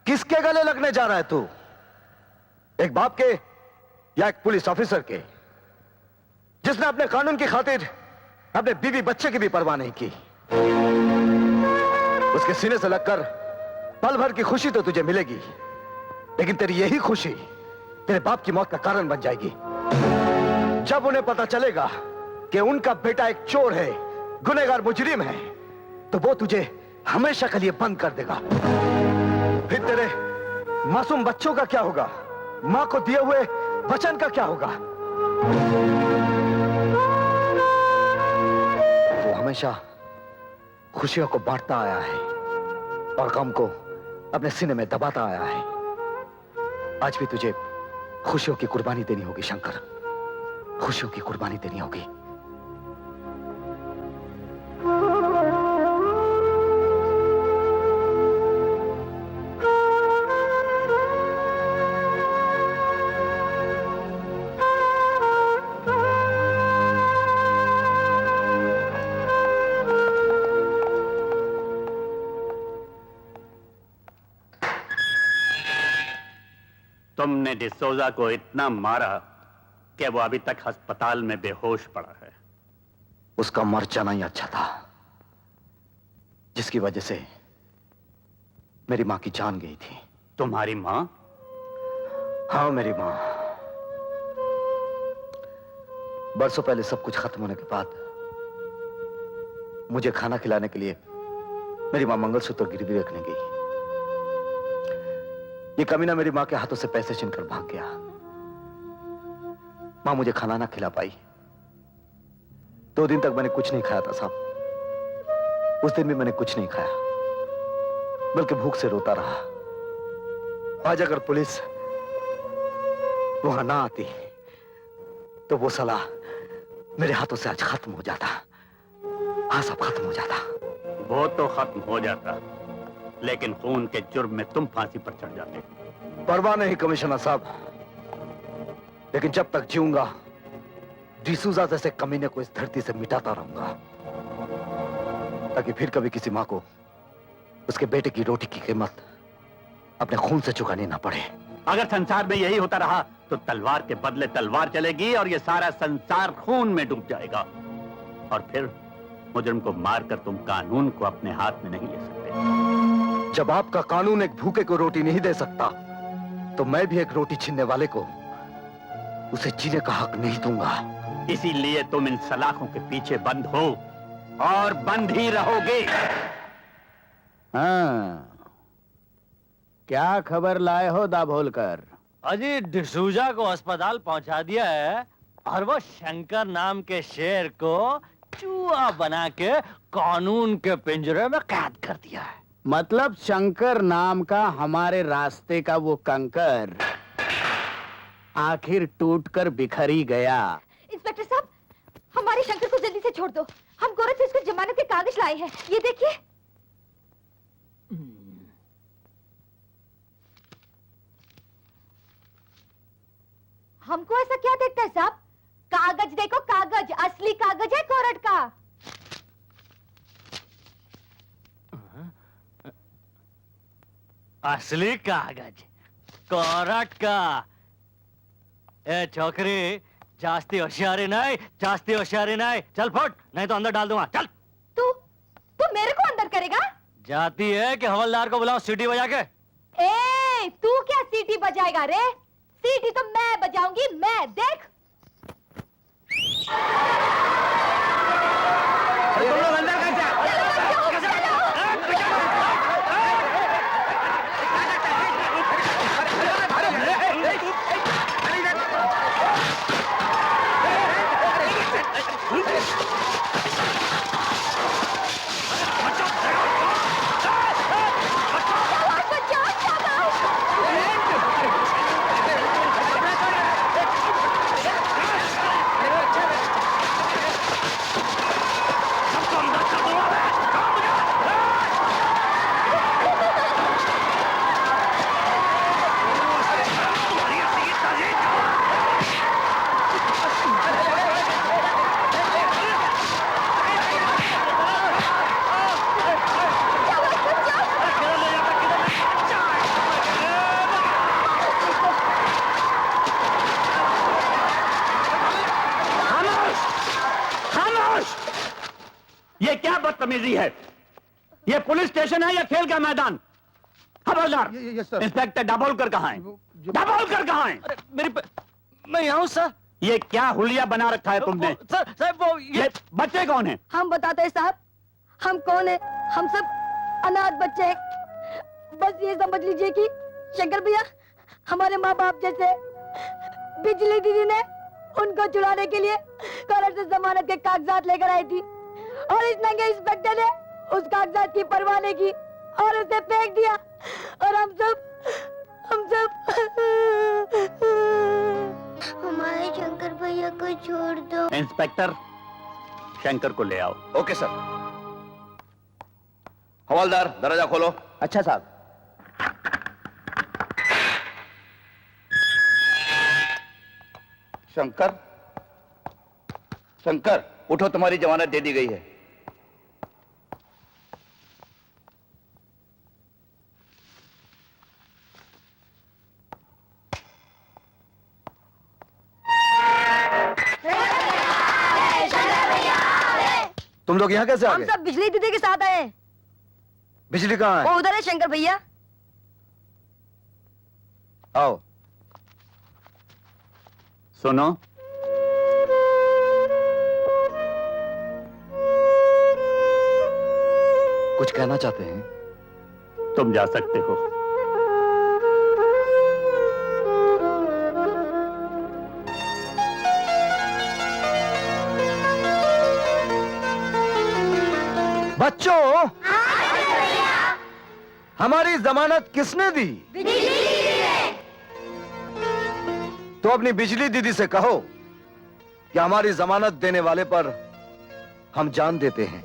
किसके गले लगने जा रहा है तू? एक बाप के या एक पुलिस ऑफिसर के, जिसने अपने कानून की खातिर अपने बीवी बच्चे की भी परवाह नहीं की। उसके सीने से लगकर पल भर की खुशी तो तुझे मिलेगी, लेकिन तेरी यही खुशी तेरे बाप की मौत का कारण बन जाएगी। जब उन्हें पता चलेगा कि उनका बेटा एक चोर है, गुनहगार मुजरिम है, तो वो तुझे हमेशा के लिए बंद कर देगा। फिर तेरे मासूम बच्चों का क्या होगा? मां को दिए हुए वचन का क्या होगा? वो हमेशा खुशियों को बांटता आया है और गम को अपने सीने में दबाता आया है। आज भी तुझे खुशियों की कुर्बानी देनी होगी शंकर, खुशियों की कुर्बानी देनी होगी। तुमने डिसोजा को इतना मारा कि वो अभी तक अस्पताल में बेहोश पड़ा है। उसका मर जाना ही अच्छा था, जिसकी वजह से मेरी मां की जान गई थी। तुम्हारी मां? हाँ, मेरी मां। बरसों पहले सब कुछ खत्म होने के बाद मुझे खाना खिलाने के लिए मेरी मां मंगलसूत्र गिरवी रखने गई। ये कमीना मेरी मां के हाथों से पैसे छीनकर भाग गया। मां मुझे खाना ना खिला पाई। 2 दिन तक मैंने कुछ नहीं खाया था साहब। उस दिन भी मैंने कुछ नहीं खाया, बल्कि भूख से रोता रहा। आज अगर पुलिस वहां ना आती तो वो सलाह मेरे हाथों से आज खत्म हो जाता। हाँ, सब खत्म हो जाता। वो तो खत्म हो जाता, लेकिन खून के जुर्म में तुम फांसी पर चढ़ जाते। परवाह नहीं कमिश्नर साहब, लेकिन जब तक जीऊंगा डिसूजा जैसे कमीने को इस धरती से मिटाता रहूंगा, ताकि फिर कभी किसी मां को उसके बेटे की रोटी की कीमत अपने खून से चुकानी ना पड़े। अगर संसार में यही होता रहा तो तलवार के बदले तलवार चलेगी और ये सारा संसार खून में डूब जाएगा। और फिर मुजरिम को मारकर तुम कानून को अपने हाथ में नहीं ले सकते। जब आपका कानून एक भूखे को रोटी नहीं दे सकता, तो मैं भी एक रोटी छीनने वाले को उसे जीने का हक नहीं दूंगा। इसीलिए तुम इन सलाखों के पीछे बंद हो और बंद ही रहोगे। हाँ, क्या खबर लाए हो दाभोलकर? अजी डिसूजा को अस्पताल पहुंचा दिया है और वो शंकर नाम के शेर को चूहा बना के कानून के पिंजरे में कैद कर दिया है। मतलब शंकर नाम का हमारे रास्ते का वो कंकर आखिर टूटकर बिखर ही गया। इंस्पेक्टर साहब, हमारे शंकर को जल्दी से छोड़ दो। हम गोरख से इसको जमानत के कागज लाए हैं, ये देखिए। हमको ऐसा क्या देखता है साहब? कागज देखो, कागज, असली कागज है कोर्ट का। असली कागज कोर्ट का। ए छोकरी, जास्ती होशियारी नहीं, जास्ती होशियारी नहीं। चल फुट, नहीं तो अंदर डाल दूंगा। चल। तू मेरे को अंदर करेगा? जाती है कि हवलदार को बुलाओ सीटी बजा के। ए, तू क्या सीटी बजाएगा रे? सीटी तो मैं बजाऊंगी, मैं। देख। तुम लोग अंदर कैसे? ये क्या बदतमीजी है? ये पुलिस स्टेशन है या खेल का मैदान? खबरदार! इंस्पेक्टर दाभोलकर कहाँ है? दाभोलकर कहाँ है? मैं यहाँ हूँ सर। ये क्या हुलिया बना रखा है तुमने? सर वो ये बच्चे कौन हैं? हम बताते हैं साहब, हम कौन है? हम सब अनाथ बच्चे हैं। बस ये समझ लीजिए कि शंकर भैया हमारे माँ बाप जैसे। बिजली दीदी ने उनको छुड़ाने के लिए कोर्ट से जमानत के कागजात लेकर आई थी और इस नंगे इंस्पेक्टर ने उस कागजात की परवाह नहीं की और उसे फेंक दिया। और हम सब हमारे शंकर भैया को छोड़ दो। इंस्पेक्टर, शंकर को ले आओ। Okay sir. हवलदार, दरवाजा खोलो। अच्छा साहब। शंकर, शंकर उठो, तुम्हारी जमानत दे दी गई है। तुम लोग यहाँ कैसे आ हम गए? सब बिजली दीदी के साथ आए हैं। बिजली कहाँ वो है? उधर है शंकर भैया। आओ। सुनो, कुछ कहना चाहते हैं? तुम जा सकते हो। बच्चों, हमारी जमानत किसने दी? तो अपनी बिजली दीदी से कहो कि हमारी जमानत देने वाले पर हम जान देते हैं।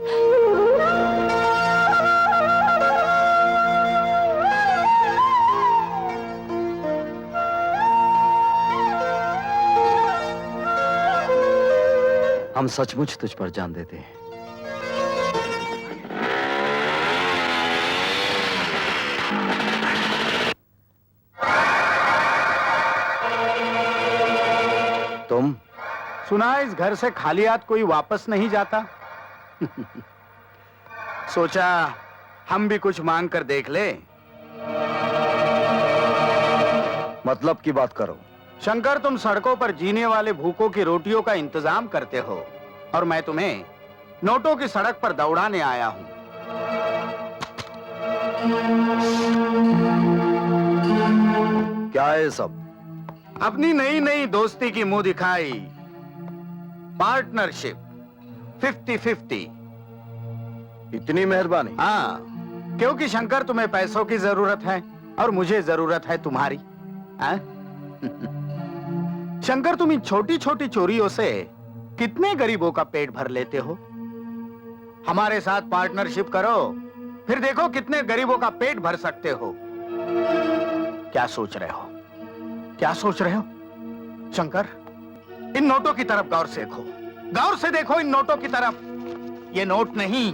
हम सचमुच तुझ पर जान देते हैं। तुम? सुना है इस घर से खाली हाथ कोई वापस नहीं जाता। सोचा हम भी कुछ मांग कर देख ले। मतलब की बात करो। शंकर, तुम सड़कों पर जीने वाले भूखों की रोटियों का इंतजाम करते हो और मैं तुम्हें नोटों की सड़क पर दौड़ाने आया हूं। क्या है सब? अपनी नई नई दोस्ती की मुंह दिखाई, पार्टनरशिप 50-50। इतनी मेहरबानी। हाँ, क्योंकि शंकर तुम्हें पैसों की जरूरत है और मुझे जरूरत है तुम्हारी। हाँ? शंकर, तुम इन छोटी छोटी चोरियों से कितने गरीबों का पेट भर लेते हो? हमारे साथ पार्टनरशिप करो, फिर देखो कितने गरीबों का पेट भर सकते हो। क्या सोच रहे हो? क्या सोच रहे हो? शंकर, इन नोटों की तरफ गौर से देखो, गौर से देखो इन नोटों की तरफ। ये नोट नहीं,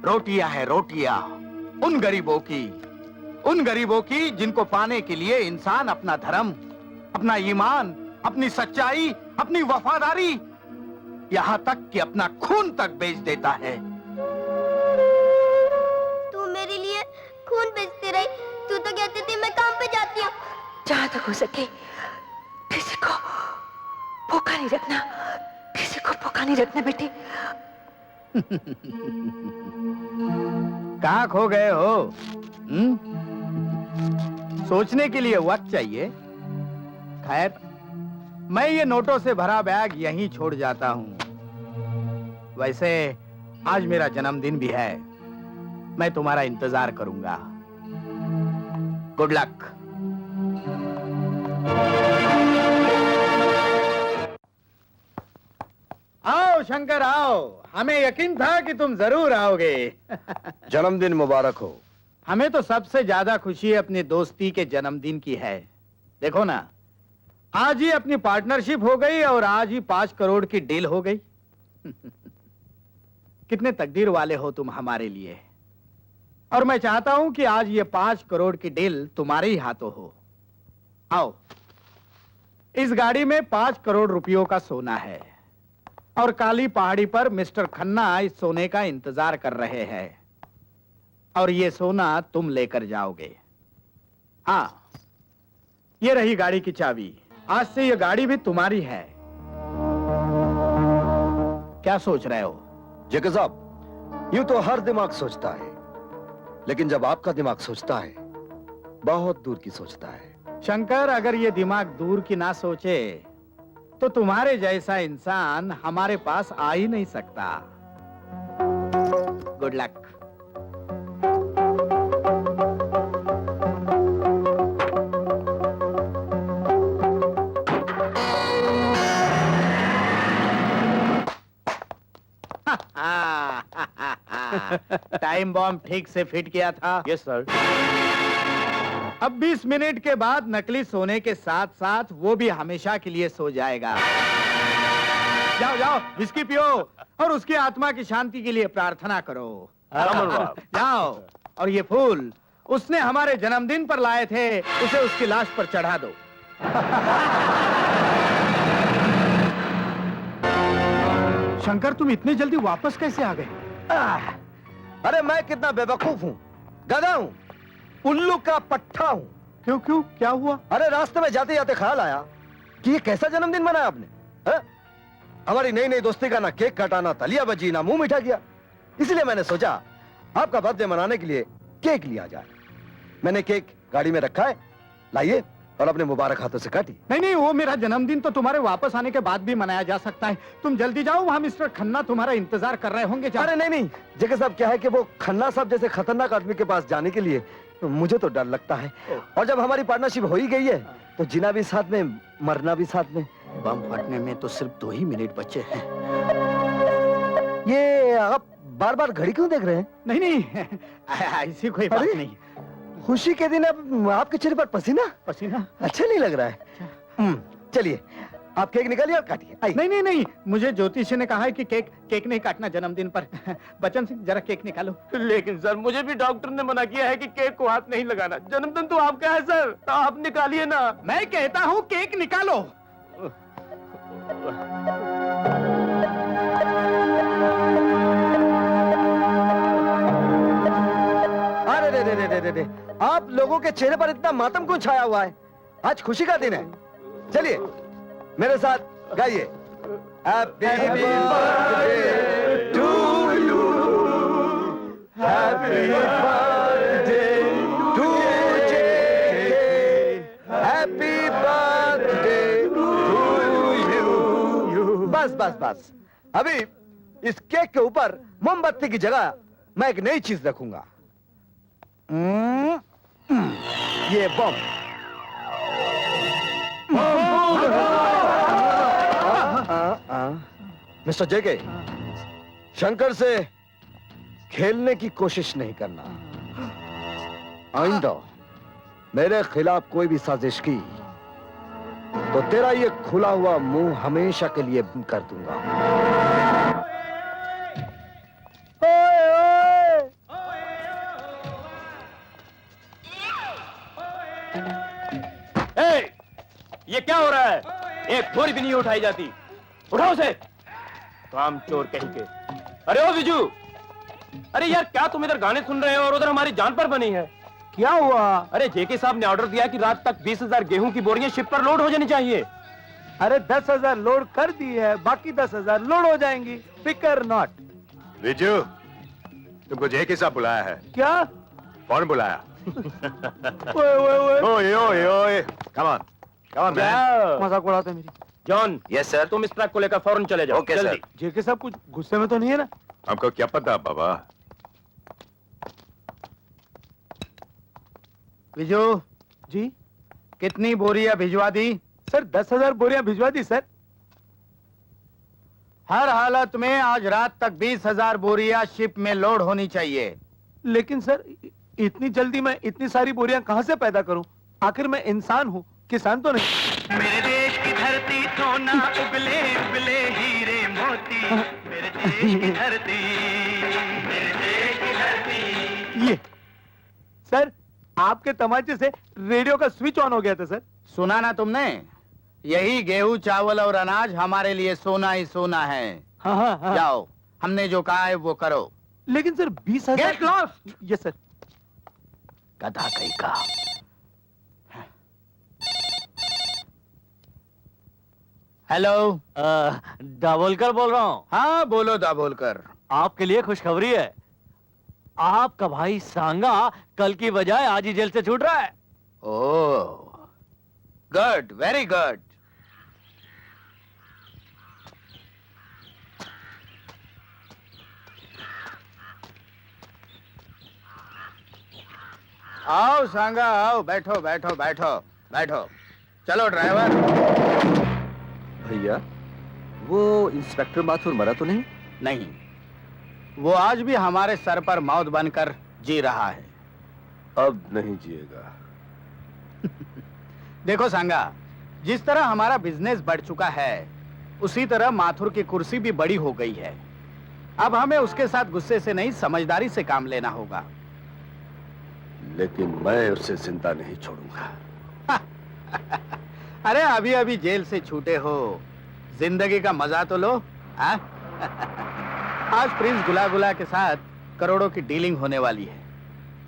रोटियां है, रोटियां। उन गरीबों की जिनको पाने के लिए इंसान अपना धर्म, अपना ईमान, अपनी सच्चाई, अपनी वफादारी, यहां तक कि अपना खून तक बेच देता है। तू मेरे लिए खून बेचती रही। तू तो कहती थी मैं काम पे जाती हूँ। जहां तक हो सके किसी को भूखा नहीं रखना, किसी को भूखा नहीं रखना बेटी। कहां खो गए हो? सोचने के लिए वक्त चाहिए। खैर, मैं ये नोटों से भरा बैग यहीं छोड़ जाता हूं। वैसे आज मेरा जन्मदिन भी है, मैं तुम्हारा इंतजार करूंगा। Good luck. आओ शंकर, आओ। हमें यकीन था कि तुम जरूर आओगे। जन्मदिन मुबारक हो। हमें तो सबसे ज्यादा खुशी अपनी दोस्ती के जन्मदिन की है। देखो ना, आज ही अपनी पार्टनरशिप हो गई और आज ही 5 करोड़ की डील हो गई। कितने तकदीर वाले हो तुम हमारे लिए। और मैं चाहता हूं कि आज ये 5 करोड़ की डील तुम्हारे ही हाथों हो। आओ, इस गाड़ी में 5 करोड़ रुपयों का सोना है। और काली पहाड़ी पर मिस्टर खन्ना इस सोने का इंतजार कर रहे हैं और ये सोना तुम लेकर जाओगे। हाँ, ये रही गाड़ी की चाबी। आज से ये गाड़ी भी तुम्हारी है। क्या सोच रहे हो? जेके साहब, यूं तो हर दिमाग सोचता है, लेकिन जब आपका दिमाग सोचता है बहुत दूर की सोचता है। शंकर, अगर ये दिमाग दूर की ना सोचे तो तुम्हारे जैसा इंसान हमारे पास आ ही नहीं सकता। Good luck. टाइम बॉम्ब ठीक से फिट किया था? Yes sir. अब 20 मिनट के बाद नकली सोने के साथ साथ वो भी हमेशा के लिए सो जाएगा। जाओ जाओ, विस्की पियो और उसकी आत्मा की शांति के लिए प्रार्थना करो। जाओ, और ये फूल उसने हमारे जन्मदिन पर लाए थे, उसे उसकी लाश पर चढ़ा दो। शंकर, तुम इतनी जल्दी वापस कैसे आ गए? अरे मैं कितना बेवकूफ हूँ, गधा हूँ, उल्लू का पट्टा हूँ। क्यों क्यों, क्या हुआ? अरे रास्ते में जाते जाते ख्याल आया कि ये कैसा जन्मदिन मनाया आपने। हमारी नई नई दोस्ती का ना केक काटा, ना तलिया बजी, ना मुंह मीठा किया। इसलिए मैंने सोचा आपका बर्थडे मनाने के लिए केक लिया जाए। मैंने केक गाड़ी में रखा है, लाइए, और अपने मुबारक हाथों से काटी। नहीं नहीं, वो मेरा जन्मदिन तो तुम्हारे वापस आने के बाद भी मनाया जा सकता है। तुम जल्दी जाओ, वहाँ मिस्टर खन्ना तुम्हारा इंतजार कर रहे होंगे। अरे नहीं नहीं जेके साहब, क्या है कि वो खन्ना साहब जैसे खतरनाक आदमी के पास जाने के लिए मुझे तो डर लगता है। और जब हमारी पार्टनरशिप हो ही गई है तो जीना भी साथ में, मरना भी साथ में। बम फटने में तो सिर्फ 2 ही मिनट बचे हैं। ये आप बार बार घड़ी क्यों देख रहे हैं? नहीं नहीं, ऐसी कोई बात नहीं। खुशी के दिन अब आपके चेहरे पर पसीना पसीना अच्छा नहीं लग रहा है। चलिए, आप केक निकालिए और काटिए। नहीं नहीं नहीं, मुझे ज्योतिषी ने कहा है कि केक नहीं काटना जन्मदिन पर। बच्चन सिंह, जरा केक निकालो। लेकिन सर, मुझे भी डॉक्टर ने मना किया है कि केक को हाथ नहीं लगाना। जन्मदिन तो आपका है सर, तो आप निकालिए ना। मैं कहता हूँ केक निकालो। अरे रे रे रे, आप लोगों के चेहरे पर इतना मातम क्यों छाया हुआ है? आज खुशी का दिन है। चलिए मेरे साथ गाइए। Happy birthday to you, happy birthday to JK, happy birthday to you. बस बस बस, अभी इस केक के ऊपर मोमबत्ती की जगह मैं एक नई चीज रखूंगा। ये बम। मिस्टर जेके, शंकर से खेलने की कोशिश नहीं करना। आइंदा मेरे खिलाफ कोई भी साजिश की तो तेरा ये खुला हुआ मुंह हमेशा के लिए कर दूंगा। ये क्या हो रहा है? एक बोरी भी नहीं उठाई जाती। उठाओ उसे। काम चोर कहीं के। अरे ओ विजू, अरे यार, क्या तुम इधर गाने सुन रहे हो और उधर हमारी जान पर बनी है? क्या हुआ? अरे जेके साहब ने ऑर्डर दिया कि रात तक 20,000 गेहूं की बोरियां शिप पर लोड हो जानी चाहिए। अरे 10,000 लोड कर दी है, बाकी 10,000 लोड हो जाएंगी। फिकर नॉट। विजू, तुमको जेके साहब बुलाया है। क्या? कौन बुलाया? ओए ओए ओए, कम ऑन मैन। मजाक उड़ाते मेरी। जॉन। Yes sir. तुम इस ट्रक को लेकर फौरन चले जाओ। Okay sir. जेके साहब कुछ गुस्से में तो नहीं है ना? हमको क्या पता बाबा। विजू जी, कितनी बोरियां भिजवा दी? सर 10,000 बोरियां भिजवा दी सर। हर हालत में आज रात तक 20,000 बोरियां शिप में लोड होनी चाहिए। लेकिन सर, इतनी जल्दी मैं इतनी सारी बोरियां कहां से पैदा करूं? आखिर मैं इंसान हूं, किसान तो नहीं। मेरे देश की धरती सोना उगले उगले हीरे मोती, मेरे देश की धरती, मेरे देश की धरती। ये सर, आपके तमाचे से रेडियो का स्विच ऑन हो गया था सर। सुना ना तुमने? यही गेहूं चावल और अनाज हमारे लिए सोना ही सोना है। हाँ। जाओ, हमने जो कहा है वो करो। लेकिन sir 20,000। Get lost. Yes sir. गधा कहीं का। हेलो, दाभोलकर बोल रहा हूँ। हाँ बोलो दाभोलकर। आपके लिए खुशखबरी है। आपका भाई सांगा कल की बजाय आज ही जेल से छूट रहा है। ओह, गुड, वेरी गुड। आओ सांगा, आओ, बैठो बैठो बैठो बैठो। चलो ड्राइवर। भैया, वो इंस्पेक्टर माथुर मरा तो नहीं? नहीं, वो आज भी हमारे सर पर मौत बनकर जी रहा है। अब नहीं जिएगा। देखो सांगा, जिस तरह हमारा बिजनेस बढ़ चुका है उसी तरह माथुर की कुर्सी भी बड़ी हो गई है। अब हमें उसके साथ गुस्से से नहीं, समझदारी से काम लेना होगा। लेकिन मैं उसे जिंदा नहीं छोड़ूंगा। अरे अभी अभी जेल से छूटे हो, जिंदगी का मजा तो लो। आज प्रिंस गुला गुला के साथ करोड़ों की डीलिंग होने वाली है।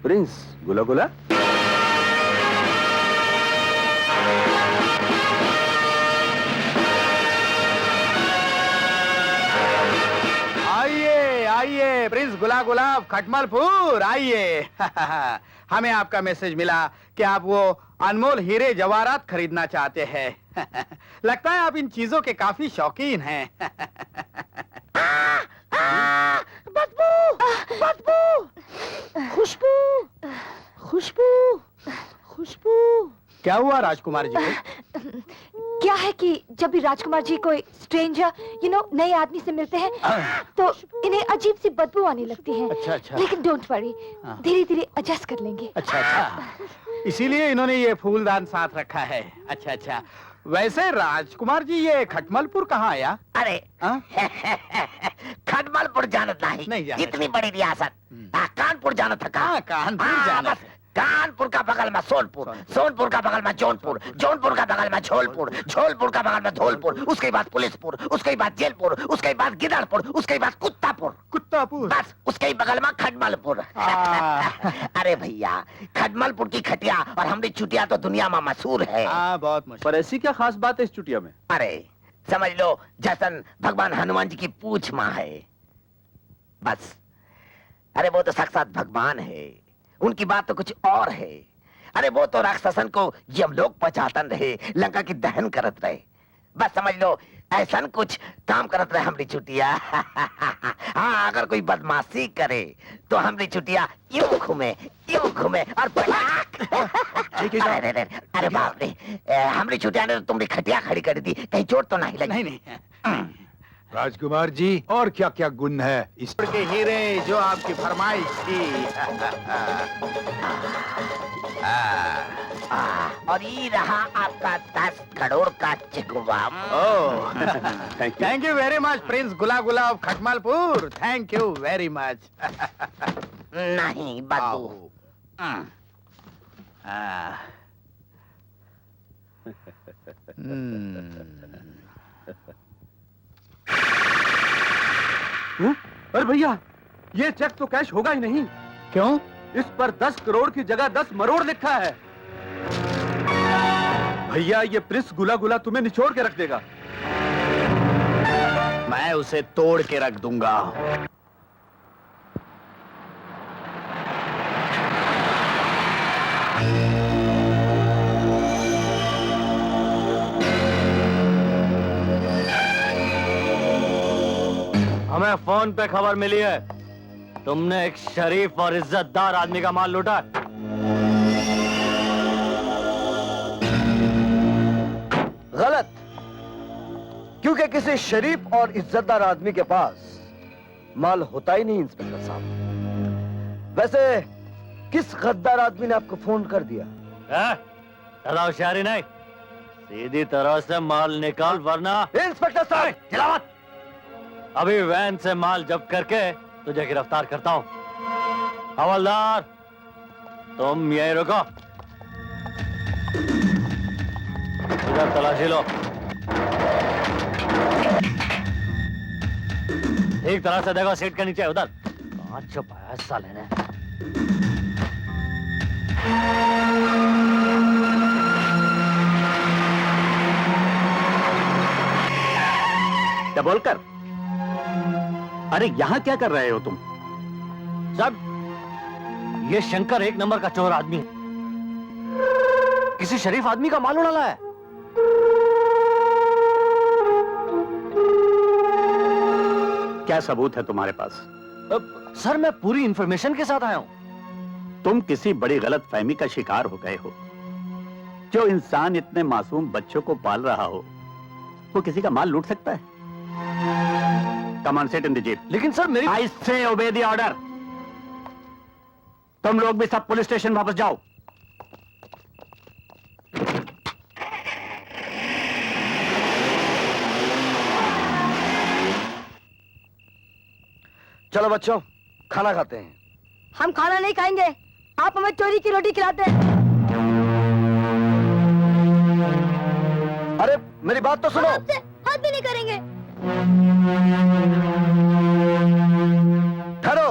प्रिंस गुला गुला? आइए आइए प्रिंस गुला गुलाब खटमलपुर, आइए। हमें आपका मैसेज मिला कि आप वो अनमोल हीरे जवाहरात खरीदना चाहते हैं। लगता है आप इन चीजों के काफी शौकीन हैं। बदबू, बदबू, खुशबू, खुशबू, खुशबू। क्या हुआ राजकुमार जी को? क्या है कि जब भी राजकुमार जी कोई स्ट्रेंजर नए आदमी से मिलते हैं तो इन्हें अजीब सी बदबू आने लगती है। अच्छा। लेकिन डोंट वरी, धीरे धीरे एडजस्ट कर लेंगे। अच्छा, इसीलिए इन्होंने ये फूलदान साथ रखा है। अच्छा। वैसे राजकुमार जी, ये खटमलपुर कहाँ आया? अरे खटमलपुर जाना नहीं जाना। इतनी बड़ी रियासत। कानपुर जाना था। कानपुर जाना। कानपुर का बगल में सोनपुर, सोनपुर का बगल में जौनपुर, जौनपुर का बगल में झोलपुर, झोलपुर का बगल में धौलपुर, उसके बाद पुलिसपुर, उसके बाद जेलपुर, उसके बाद गिदड़पुर, उसके बाद कुत्तापुर, बस उसके बगल में खटमलपुर। अरे भैया, खटमलपुर की खटिया और हमारी चुटिया तो दुनिया में मशहूर है। बहुत मशहूर। पर ऐसी क्या खास बात है इस चुटिया में? अरे समझ लो जैसन भगवान हनुमान जी की पूछ माँ है, बस। अरे वो तो साक्षात भगवान है, उनकी बात तो कुछ और है। अरे वो तो राक्षसन को यमलोक पहुंचातन रहे, लंका की दहन करत रहे। बस समझ लो ऐसा कुछ काम करत रहे हमारी चुटिया। हाँ, अगर कोई बदमाशी करे तो हमारी चुटिया यूं घूमे और अरे बाप रे, हमारी चुटिया ने तो तुमने खटिया खड़ी कर दी, कहीं चोट तो नहीं लगी? नहीं। राजकुमार जी, और क्या क्या गुण है इस के हीरे जो आपकी फरमाइश थी। और ये रहा आपका 10 करोड़ का चिकवा। Thank you very much prince गुला Gulab Khatmalpur, thank you very much. नहीं बदबू। अरे भैया, ये चेक तो कैश होगा ही नहीं। क्यों? इस पर 10 करोड़ की जगह 10 मरोड़ लिखा है। भैया, ये प्रिंस गुला गुला तुम्हें निचोड़ के रख देगा। मैं उसे तोड़ के रख दूंगा। हमें फोन पे खबर मिली है, तुमने एक शरीफ और इज्जतदार आदमी का माल लूटा। गलत, क्योंकि किसी शरीफ और इज्जतदार आदमी के पास माल होता ही नहीं इंस्पेक्टर साहब। वैसे किस गद्दार आदमी ने आपको फोन कर दिया? ज्यादा होशियारी नहीं, सीधी तरह से माल निकाल वरना। इंस्पेक्टर साहब, चिल्ला मत। अभी वैन से माल जब्त करके तुझे गिरफ्तार करता हूं। हवलदार, तुम यहीं रुको। इधर तलाशी लो। एक तरह से देखो सीट के नीचे उधर। कहाँ छुपाया साले ने? क्या बोलकर? अरे यहाँ क्या कर रहे हो तुम? सब ये शंकर एक नंबर का चोर आदमी है। किसी शरीफ आदमी का माल उड़ा है। क्या सबूत है तुम्हारे पास? सर मैं पूरी इंफॉर्मेशन के साथ आया हूं। तुम किसी बड़ी गलतफहमी का शिकार हो गए हो। जो इंसान इतने मासूम बच्चों को पाल रहा हो वो किसी का माल लूट सकता है? Come on, sit in the jeep. लेकिन सर मेरी आई से ओबे द ऑर्डर। तुम लोग भी सब पुलिस स्टेशन वापस जाओ। चलो बच्चों, खाना खाते हैं। हम खाना नहीं खाएंगे, आप हमें चोरी की रोटी खिलाते हैं। अरे मेरी बात तो सुनो। आपसे हाथ भी नहीं करेंगे। ठहरो।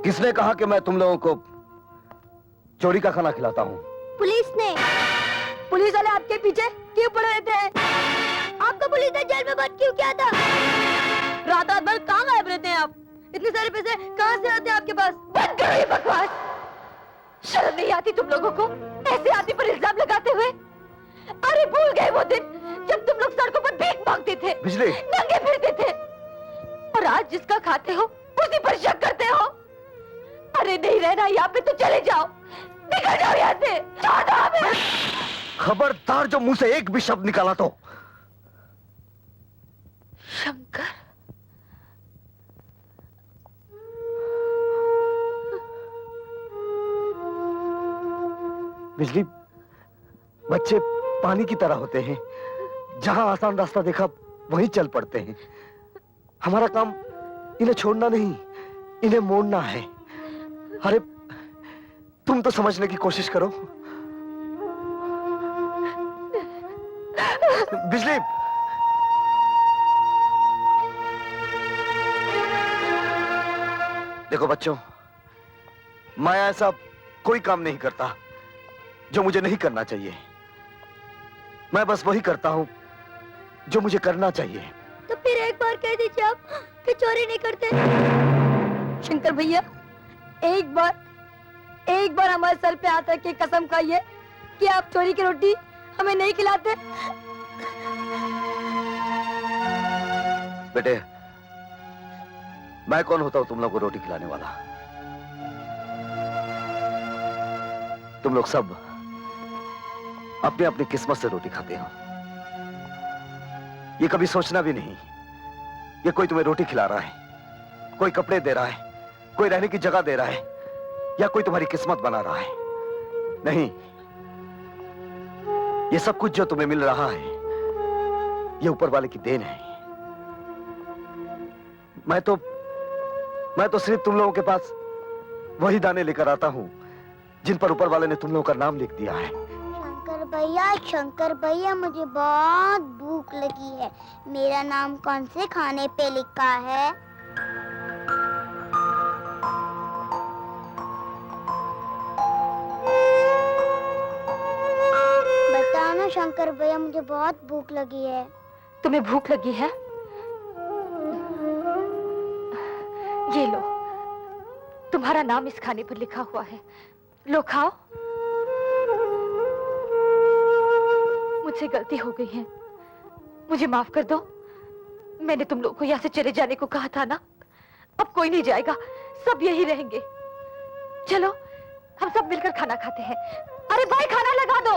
किसने कहा कि मैं तुम लोगों को चोरी का खाना खिलाता हूँ? पुलिस ने। पुलिस वाले आपके पीछे क्यों पड़े रहते हैं? आपको पुलिस ने जेल में बंद क्यों किया था? रात रात भर कहाँ गायब रहते हैं आप? इतने सारे पैसे कहाँ से आते हैं आपके पास? बंद करो ये बकवास। शर्म नहीं आती तुम लोगों को ऐसे आदमी पर इल्जाम लगाते हुए? अरे भूल गए वो दिन जब तुम लोग सड़कों पर भीख मांगते थे, बिजली, नंगे फिरते थे, और आज जिसका खाते हो उसी पर शक करते हो। अरे नहीं रहना यहाँ पे तो चले जाओ, निकल जाओ यहाँ से। छोड़ दो हमें। खबरदार जो मुंह से एक भी शब्द निकाला तो। शंकर, बिजली, बच्चे पानी की तरह होते हैं, जहां आसान रास्ता देखा वहीं चल पड़ते हैं। हमारा काम इन्हें छोड़ना नहीं, इन्हें मोड़ना है। अरे तुम तो समझने की कोशिश करो। बिजली, देखो बच्चों, मैं ऐसा कोई काम नहीं करता जो मुझे नहीं करना चाहिए। मैं बस वही करता हूं जो मुझे करना चाहिए। तो फिर एक बार कह दीजिए आप कि चोरी नहीं करते। शंकर भैया, एक बार हमारे सर पे हाथ रख के कसम खाइए कि आप चोरी की रोटी हमें नहीं खिलाते। बेटे, मैं कौन होता हूं तुम लोग को रोटी खिलाने वाला? तुम लोग सब अपने अपनी किस्मत से रोटी खाते हो। ये कभी सोचना भी नहीं ये कोई तुम्हें रोटी खिला रहा है, कोई कपड़े दे रहा है, कोई रहने की जगह दे रहा है, या कोई तुम्हारी किस्मत बना रहा है। नहीं, ये सब कुछ जो तुम्हें मिल रहा है ये ऊपर वाले की देन है। मैं तो सिर्फ तुम लोगों के पास वही दाने लेकर आता हूं जिन पर ऊपर वाले ने तुम लोगों का नाम लिख दिया है। शंकर भैया, मुझे बहुत भूख लगी है। मेरा नाम कौन से खाने पे लिखा है? बताओ ना शंकर भैया, मुझे बहुत भूख लगी है। तुम्हें भूख लगी है? ये लो, तुम्हारा नाम इस खाने पर लिखा हुआ है, लो खाओ। मुझसे गलती हो गई है, मुझे माफ कर दो। मैंने तुम लोग को यहाँ से चले जाने को कहा था ना। अब कोई नहीं जाएगा, सब यही रहेंगे। चलो हम सब मिलकर खाना खाते हैं। अरे भाई, खाना लगा दो।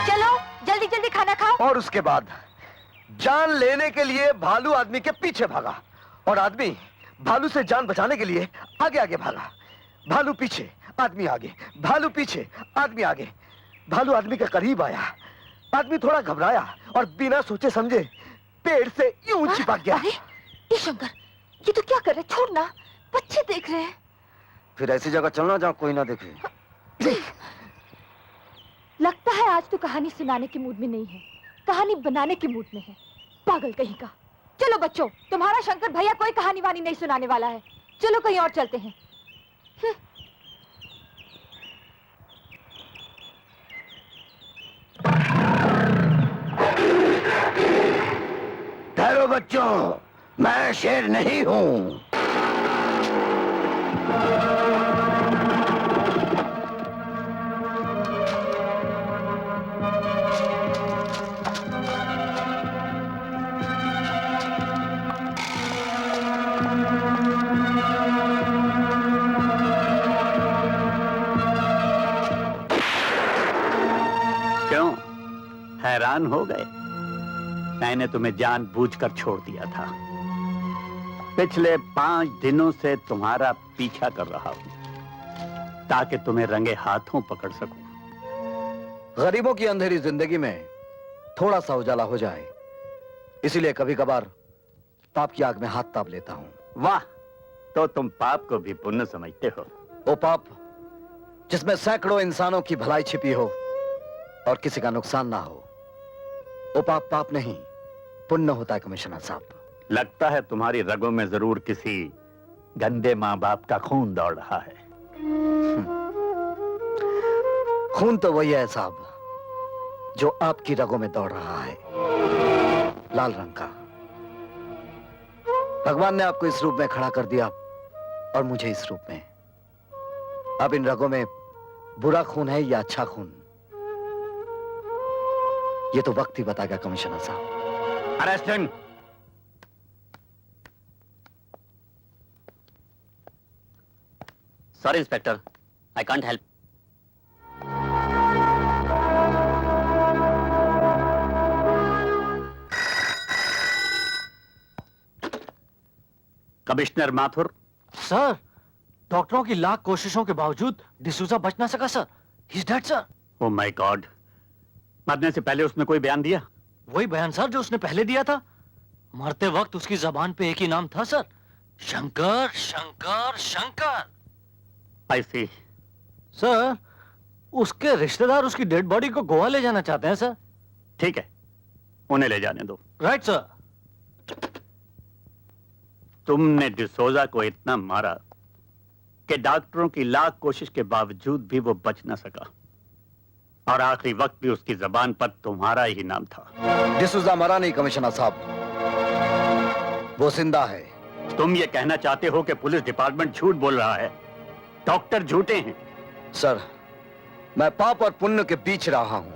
चलो जल्दी जल्दी खाना खाओ। और उसके बाद जान लेने के लिए भालू आदमी के पीछे भागा, और आदमी भालू से जान बचाने के लिए आगे आगे भागा। भालू पीछे, आदमी आगे, भालू पीछे, आदमी आगे। भालू आदमी के करीब आया, आदमी थोड़ा घबराया और बिना सोचे समझे पेड़ से यूं चिपक गया। ये शंकर, ये तो क्या कर रहे? छोड़ना, बच्चे देख रहे हैं। फिर ऐसी जगह चलना जहां कोई ना देखे। लगता है आज तो कहानी सुनाने के मूड में नहीं है, कहानी बनाने के मूड में है। पागल कहीं का। चलो बच्चों, तुम्हारा शंकर भैया कोई कहानी वानी नहीं सुनाने वाला है। चलो कहीं और चलते हैं। ठहरो बच्चों, मैं शेर नहीं हूं। क्यों हैरान हो गए? मैंने तुम्हें जानबूझकर छोड़ दिया था। पिछले 5 दिनों से तुम्हारा पीछा कर रहा हूं ताकि तुम्हें रंगे हाथों पकड़ सकूं। गरीबों की अंधेरी जिंदगी में थोड़ा सा उजाला हो जाए, इसीलिए कभी कभार पाप की आग में हाथ ताप लेता हूं। वाह, तो तुम पाप को भी पुण्य समझते हो। वो पाप जिसमें सैकड़ों इंसानों की भलाई छिपी हो और किसी का नुकसान ना हो, वो पाप पाप नहीं, पुण्य होता है कमिश्नर साहब। लगता है तुम्हारी रगों में जरूर किसी गंदे माँ बाप का खून दौड़ रहा है। खून तो वही है साहब जो आपकी रगों में दौड़ रहा है, लाल रंग का। भगवान ने आपको इस रूप में खड़ा कर दिया और मुझे इस रूप में। अब इन रगों में बुरा खून है या अच्छा खून, ये तो वक्त ही बताएगा कमिश्नर साहब। Arrest him. Sorry inspector, I can't help. Commissioner Mathur. Sir, डॉक्टरों की लाख कोशिशों के बावजूद डिसूजा बच ना सका sir. He is dead sir. Oh my God, मरने से पहले उसने कोई बयान दिया? वही बयान सर जो उसने पहले दिया था। मरते वक्त उसकी जबान पे एक ही नाम था सर, शंकर शंकर शंकर। आई सी। सर, उसके रिश्तेदार उसकी डेड बॉडी को गोवा ले जाना चाहते हैं सर। ठीक है, उन्हें ले जाने दो। Right sir. तुमने डिसोजा को इतना मारा कि डॉक्टरों की लाख कोशिश के बावजूद भी वो बच ना सका, और आखिरी वक्त भी उसकी जबान पर तुम्हारा ही नाम था। डिसूजा मरा नहीं कमिश्नर साहब, वो जिंदा है। तुम ये कहना चाहते हो कि पुलिस डिपार्टमेंट झूठ बोल रहा है, डॉक्टर झूठे हैं? सर, मैं पाप और पुण्य के बीच रहा हूं।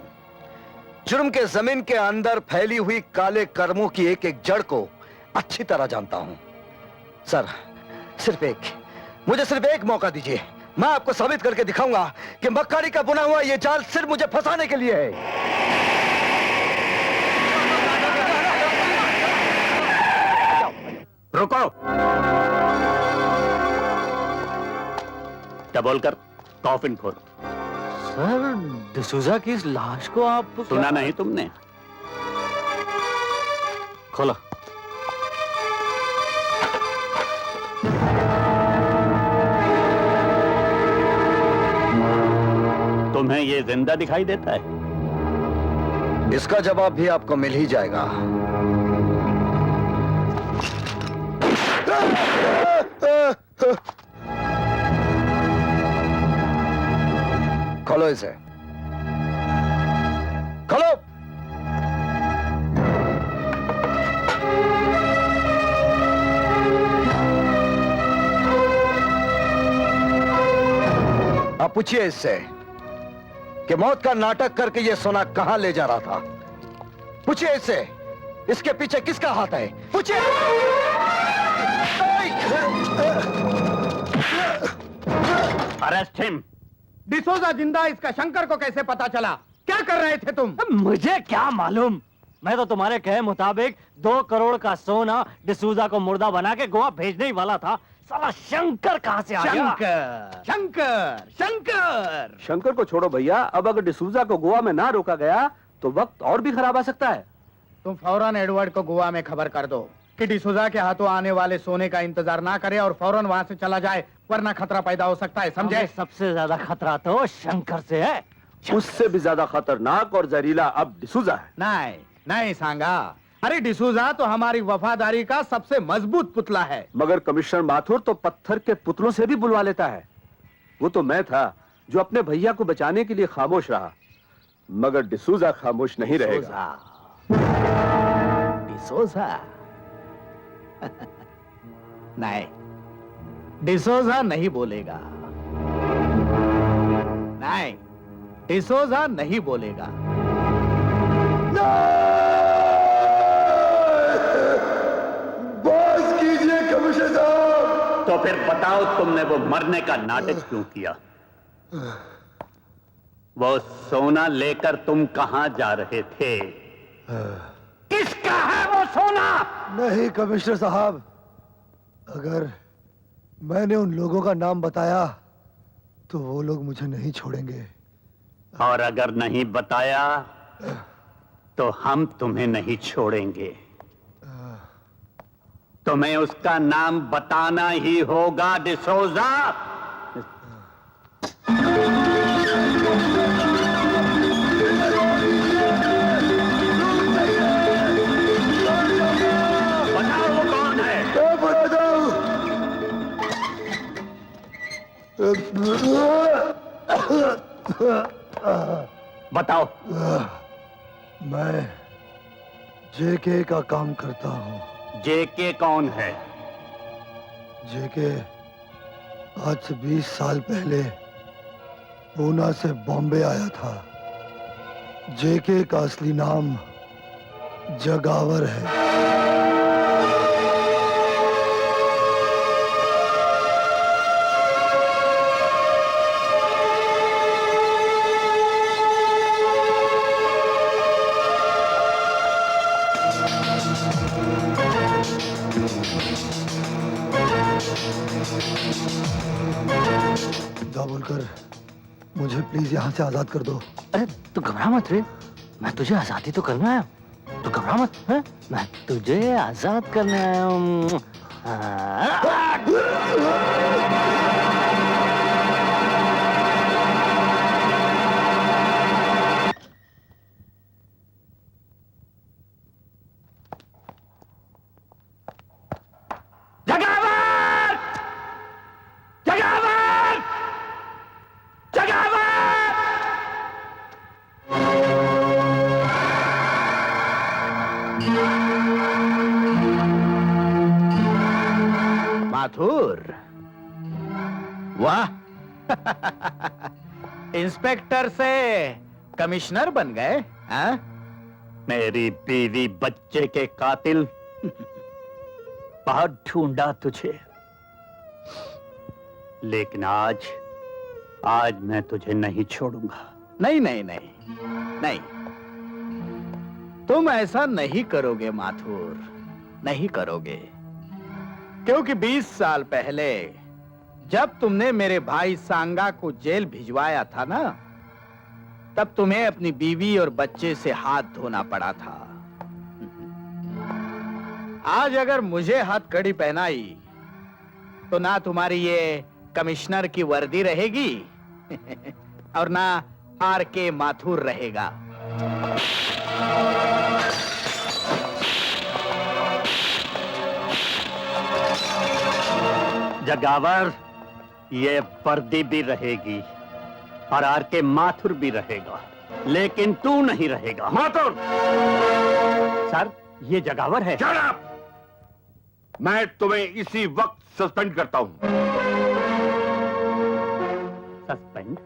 जुर्म के जमीन के अंदर फैली हुई काले कर्मों की एक एक जड़ को अच्छी तरह जानता हूं। सर, मुझे सिर्फ एक मौका दीजिए, मैं आपको साबित करके दिखाऊंगा कि मक्कारी का बुना हुआ यह जाल सिर्फ मुझे फंसाने के लिए है। रुको। क्या बोलकर कॉफिन खोलो। सर, डिसूजा की इस लाश को आप सुना नहीं तुमने? खोलो। तुम्हें ये जिंदा दिखाई देता है? इसका जवाब भी आपको मिल ही जाएगा। खोलो इसे, खोलो। आप पूछिए इससे कि मौत का नाटक करके ये सोना कहां ले जा रहा था। पूछिए इससे, इसके पीछे किसका हाथ है? पूछिए। Arrest him. डिसोजा जिंदा, इसका शंकर को कैसे पता चला? क्या कर रहे थे तुम? मुझे क्या मालूम, मैं तो तुम्हारे कहे मुताबिक 2 करोड़ का सोना डिसूजा को मुर्दा बना के गोवा भेजने ही वाला था। साला शंकर कहां से आ गया? शंकर शंकर शंकर शंकर को छोड़ो भैया, अब अगर डिसूजा को गोवा में ना रोका गया तो वक्त और भी खराब आ सकता है। तुम फौरन एडवर्ड को गोवा में खबर कर दो कि डिसूजा के हाथों आने वाले सोने का इंतजार ना करे और फौरन वहां से चला जाए। वरना खतरा पैदा हो सकता है, समझे? सबसे ज्यादा खतरा तो शंकर से है। उससे भी ज्यादा खतरनाक और जहरीला अब डिसूजा है। नहीं नहीं सांगा, अरे डिसूजा तो हमारी वफादारी का सबसे मजबूत पुतला है। मगर कमिश्नर माथुर तो पत्थर के पुतलों से भी बुलवा लेता है। वो तो मैं था जो अपने भैया को बचाने के लिए खामोश रहा, मगर डिसूजा खामोश नहीं रहेगा। डिसूजा नहीं, डिसूजा नहीं बोलेगा। नहीं, डिसूजा नहीं बोलेगा। बस कीजिए कमिश्नर साहब। तो फिर बताओ, तुमने वो मरने का नाटक क्यों किया? वो सोना लेकर तुम कहां जा रहे थे? किसका है वो सोना? नहीं कमिश्नर साहब, अगर मैंने उन लोगों का नाम बताया तो वो लोग मुझे नहीं छोड़ेंगे। और अगर नहीं बताया तो हम तुम्हें नहीं छोड़ेंगे। तुम्हें उसका नाम बताना ही होगा डिसोजा। बताओ वो कौन है? बताओ। मैं जेके का काम करता हूँ। जेके कौन है? जेके आज से 20 साल पहले पूना से बॉम्बे आया था। जेके का असली नाम जगावर है। बोलकर मुझे प्लीज यहाँ से आजाद कर दो। अरे तू घबरा मत रे, मैं तुझे आजादी तो करने आया हूँ। तू घबरा मत, है? मैं तुझे आजाद करने आया हूँ। माथुर, वाह इंस्पेक्टर से कमिश्नर बन गए, हाँ? मेरी बीवी बच्चे के कातिल, बहुत ढूंढा तुझे, लेकिन आज मैं तुझे नहीं छोड़ूंगा। नहीं नहीं नहीं नहीं, तुम ऐसा नहीं करोगे माथुर, नहीं करोगे। क्योंकि 20 साल पहले जब तुमने मेरे भाई सांगा को जेल भिजवाया था ना, तब तुम्हें अपनी बीवी और बच्चे से हाथ धोना पड़ा था। आज अगर मुझे हथकड़ी पहनाई तो ना तुम्हारी ये कमिश्नर की वर्दी रहेगी और ना आर.के. माथुर रहेगा। जगावर, ये वर्दी भी रहेगी और आर.के. माथुर भी रहेगा, लेकिन तू नहीं रहेगा। माथुर! सर, ये जगावर है। Shut up! मैं तुम्हें इसी वक्त सस्पेंड करता हूं। सस्पेंड?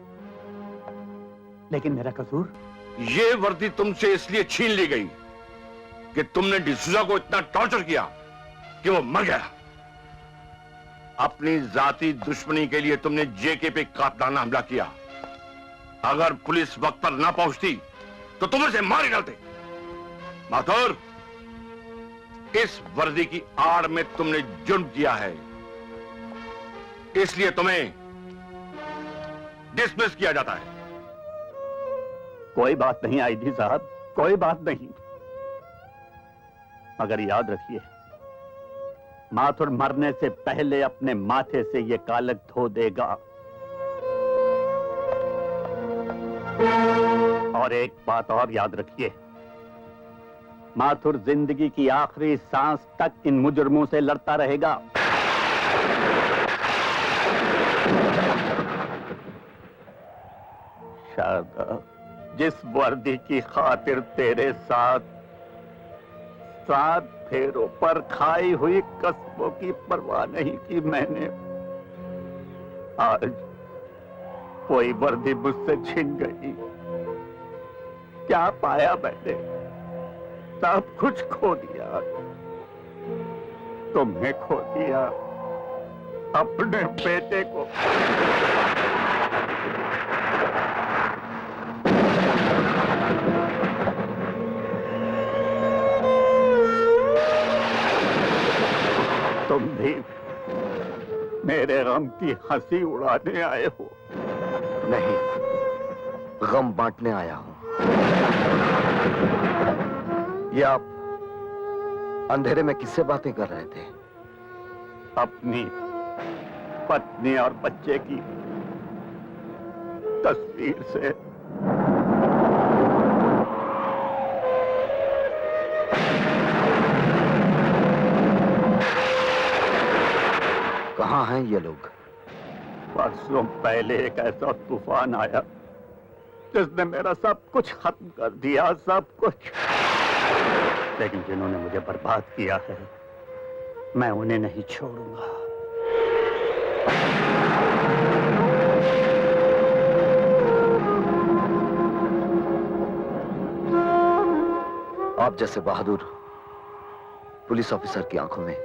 लेकिन मेरा कसूर? ये वर्दी तुमसे इसलिए छीन ली गई कि तुमने डिसूजा को इतना टॉर्चर किया कि वो मर गया। अपनी जाती दुश्मनी के लिए तुमने जेके पे कातलाना हमला किया। अगर पुलिस वक्त पर ना पहुंचती तो तुम उसे मार ही डालते। माथुर, इस वर्दी की आड़ में तुमने जुर्म किया है, इसलिए तुम्हें डिसमिस किया जाता है। कोई बात नहीं आईजी साहब, कोई बात नहीं, मगर याद रखिए, माथुर मरने से पहले अपने माथे से ये कालक धो देगा। और एक बात और याद रखिए, माथुर जिंदगी की आखिरी सांस तक इन मुजरमों से लड़ता रहेगा। शारदा, जिस वर्दी की खातिर तेरे साथ 7 फेरों पर खाई हुई कसमों की परवाह नहीं की मैंने, आज कोई वर्दी मुझसे छिन गई। क्या पाया मैंने? सब कुछ खो दिया। तुमने खो दिया अपने बेटे को। तुम भी मेरे गम की हंसी उड़ाने आए हो? नहीं, गम बांटने आया हूं। ये आप अंधेरे में किससे बातें कर रहे थे? अपनी पत्नी और बच्चे की तस्वीर से। कहां हैं ये लोग? परसों पहले एक ऐसा तूफान आया जिसने मेरा सब कुछ खत्म कर दिया, सब कुछ। लेकिन जिन्होंने मुझे बर्बाद किया है, मैं उन्हें नहीं छोड़ूंगा। आप जैसे बहादुर पुलिस ऑफिसर की आंखों में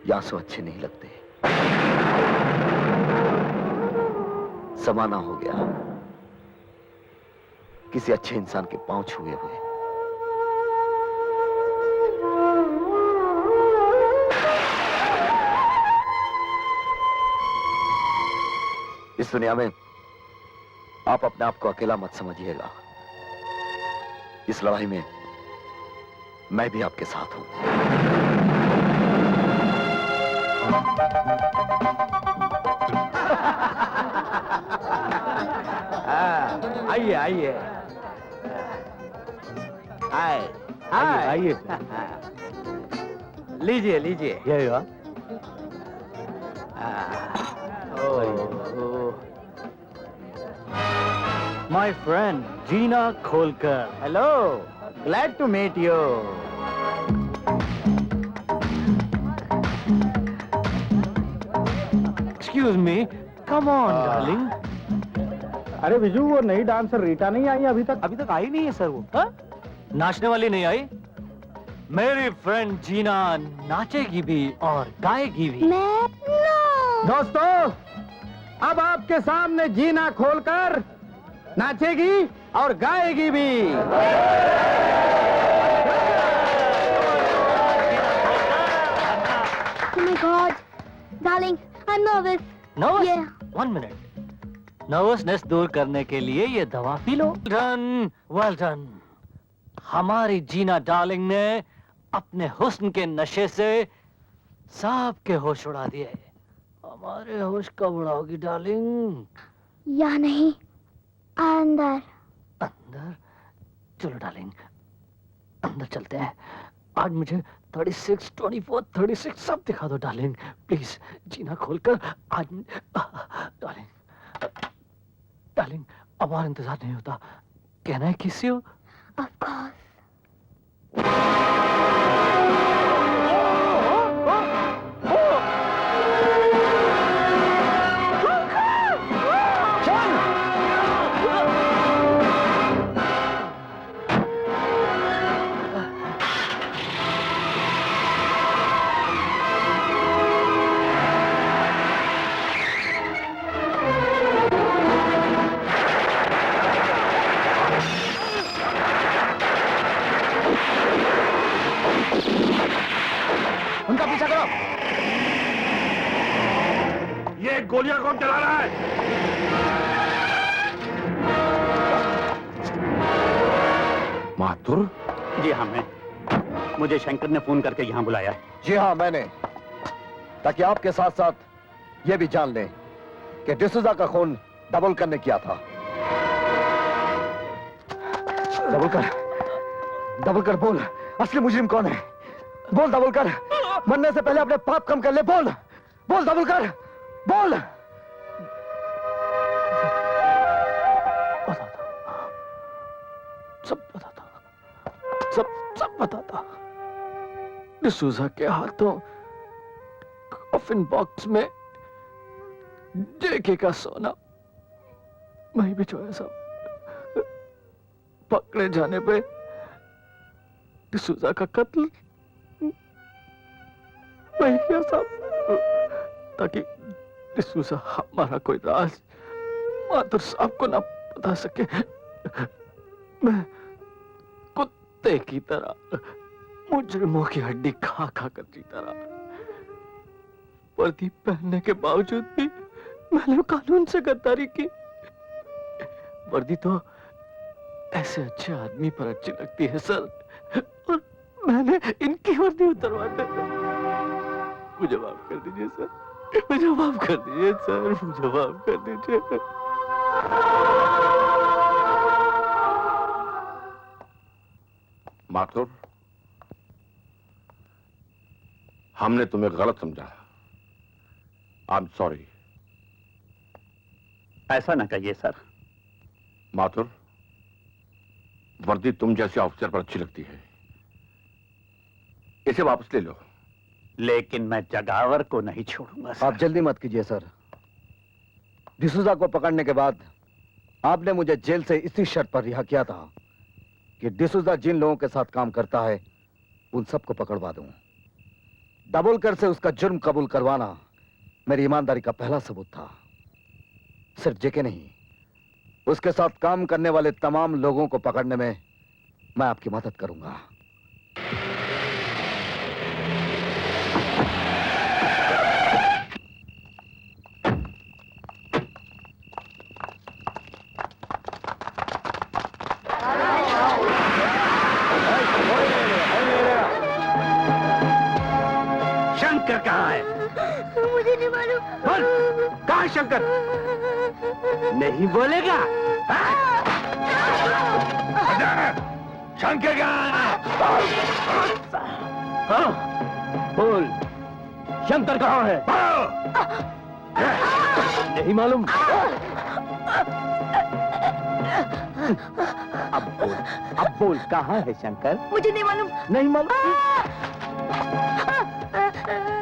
ये आंसू अच्छे नहीं लगते। जमाना हो गया किसी अच्छे इंसान के पांव छुए हुए। इस दुनिया में आप अपने आप को अकेला मत समझिएगा। इस लड़ाई में मैं भी आपके साथ हूं। आइए आइए आइए लीजिए लीजिए। यही हुआ। My friend Gina Kholkar. Hello, glad to meet you. Excuse me, come on, darling. अरे विजू, वो नई डांसर रीटा नहीं आई अभी तक? अभी तक आई नहीं है सर वो। हा? नाचने वाली नहीं आई? मेरी फ्रेंड जीना नाचेगी भी और गाएगी भी। दोस्तों, अब आपके सामने जीना खोलकर नाचेगी और गाएगी भी। Oh my God, darling, I'm nervous. Nervous? Yeah. 1 minute. Nervousness दूर करने के लिए ये दवा पी लो। Done, well done. हमारी जीना डार्लिंग ने अपने हुस्न के नशे से सबके होश उड़ा दिए। हमारे होश कब उड़ाओगी डार्लिंग? या नहीं, अंदर। अंदर? चलो डार्लिंग, अंदर चलते हैं। आज मुझे 36, 24, 36 सब दिखा दो डार्लिंग, प्लीज। जीना खोलकर आज डार्लिंग, डार्लिंग, अब और इंतजार नहीं होता। कहना है किसी हो? Of course. उनका पीछा करो। ये गोलियां कौन चला रहा है? माथुर? जी हाँ, मैं। मुझे शंकर ने फोन करके यहाँ बुलाया है। जी हाँ, मैंने, ताकि आपके साथ साथ ये भी जान लें कि डिसूजा का खून डबलकर ने किया था। डबलकर बोल, असली मुजरिम कौन है? बोल डबलकर, मरने से पहले अपने पाप कम कर ले। बोल बोल डबलकर, बोल। सब बताता। डिसूजा के हाथों कॉफिन बॉक्स में जेके का सोना वहीं भिजवाया सब। पकड़े जाने पे डिसूजा का कत्ल वही किया सब, ताकि डिसूजा हमारा कोई राज माधुर साहब को ना बता सके। मैं कुत्ते की तरह मुजरिमों की हड्डी खा खा कर जीता रहा। वर्दी पहनने के बावजूद भी मैंने कानून से गद्दारी की। वर्दी तो ऐसे अच्छे आदमी पर अच्छी लगती है सर, और मैंने इनकी वर्दी उतरवा दी। मुझे माफ कर दीजिए सर, मुझे माफ कर दीजिए सर, मुझे माफ कर दीजिए। माथुर, हमने तुम्हें गलत समझा। I am sorry. ऐसा ना कहिए सर। माथुर, वर्दी तुम जैसे ऑफिसर पर अच्छी लगती है, इसे वापस ले लो। लेकिन मैं जगावर को नहीं छोड़ूंगा सर। आप जल्दी मत कीजिए सर। डिसूजा को पकड़ने के बाद आपने मुझे जेल से इसी शर्त पर रिहा किया था कि डिसूजा जिन लोगों के साथ काम करता है उन सबको पकड़वा दूं। डबलकर से उसका जुर्म कबूल करवाना मेरी ईमानदारी का पहला सबूत था। सिर्फ जेके नहीं, उसके साथ काम करने वाले तमाम लोगों को पकड़ने में मैं आपकी मदद करूंगा। शंकर कहाँ है? मुझे नहीं मालूम। बोल, कहाँ है शंकर? नहीं बोलेगा? शंकर कहाँ है? हाँ, बोल, शंकर कहाँ है? नहीं मालूम? अब बोल कहाँ है शंकर? मुझे नहीं मालूम। नहीं मालूम?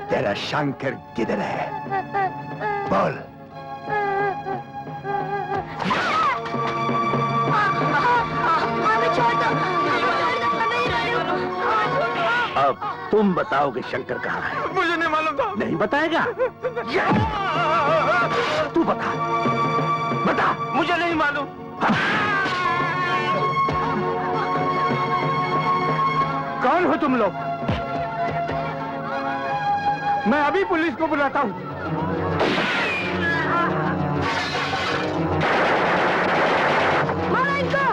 तेरा शंकर किधर है? बोल। अब तुम बताओगे शंकर कहाँ है? मुझे नहीं मालूम था। नहीं बताएगा? तू बता, बता। मुझे नहीं मालूम। कौन हो तुम लोग? मैं अभी पुलिस को बुलाता हूँ। मारो इनको।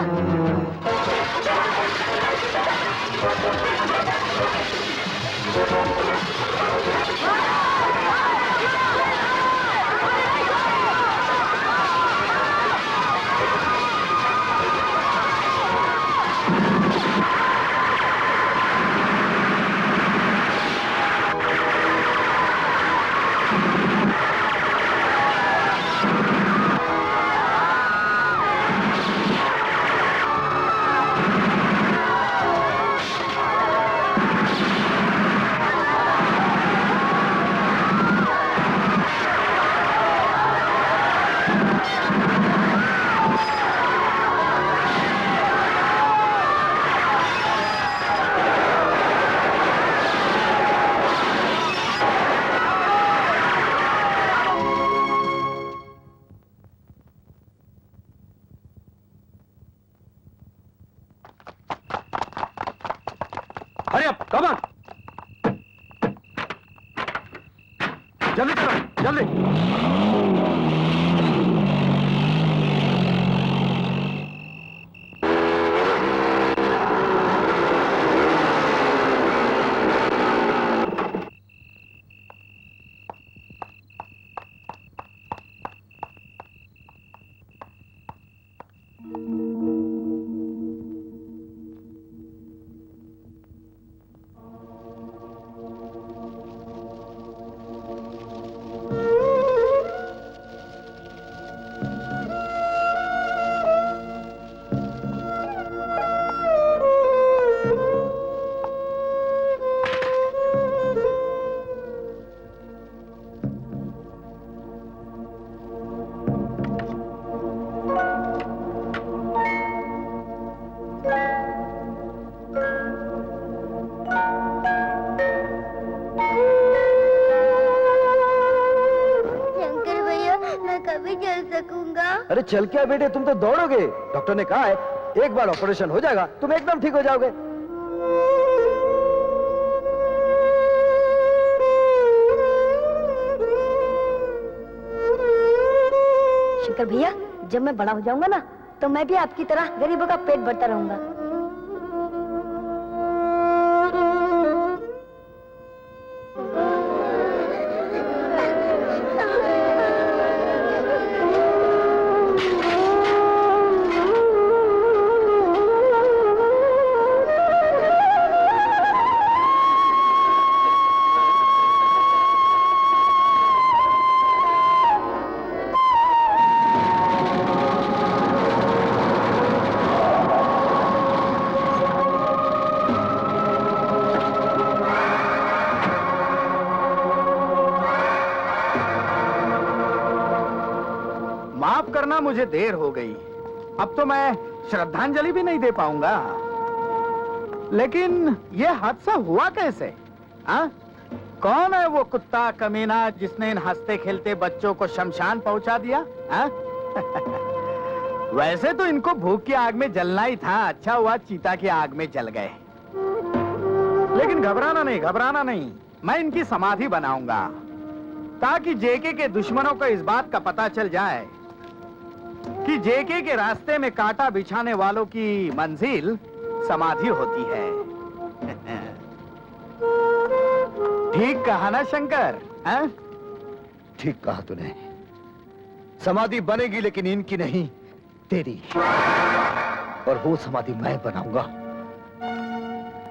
अरे अब कम ऑन, जल्दी करो, जल्दी। अरे चल क्या बेटे, तुम तो दौड़ोगे। डॉक्टर ने कहा है एक बार ऑपरेशन हो जाएगा तुम एकदम ठीक हो जाओगे। शंकर भैया, जब मैं बड़ा हो जाऊंगा ना तो मैं भी आपकी तरह गरीबों का पेट भरता रहूंगा। मुझे देर हो गई, अब तो मैं श्रद्धांजलि भी नहीं दे पाऊंगा। लेकिन ये हादसा हुआ कैसे? कौन है वो कुत्ता कमीना जिसने इन हंसते खेलते बच्चों को शमशान पहुंचा दिया? वैसे तो इनको भूख की आग में जलना ही था, अच्छा हुआ चीता की आग में जल गए। लेकिन घबराना नहीं, घबराना नहीं, मैं इनकी समाधि बनाऊंगा ताकि जेके के दुश्मनों को इस बात का पता चल जाए कि जेके के रास्ते में कांटा बिछाने वालों की मंजिल समाधि होती है। ठीक कहा ना शंकर? ठीक कहा तूने। समाधि बनेगी लेकिन इनकी नहीं, तेरी। और वो समाधि मैं बनाऊंगा,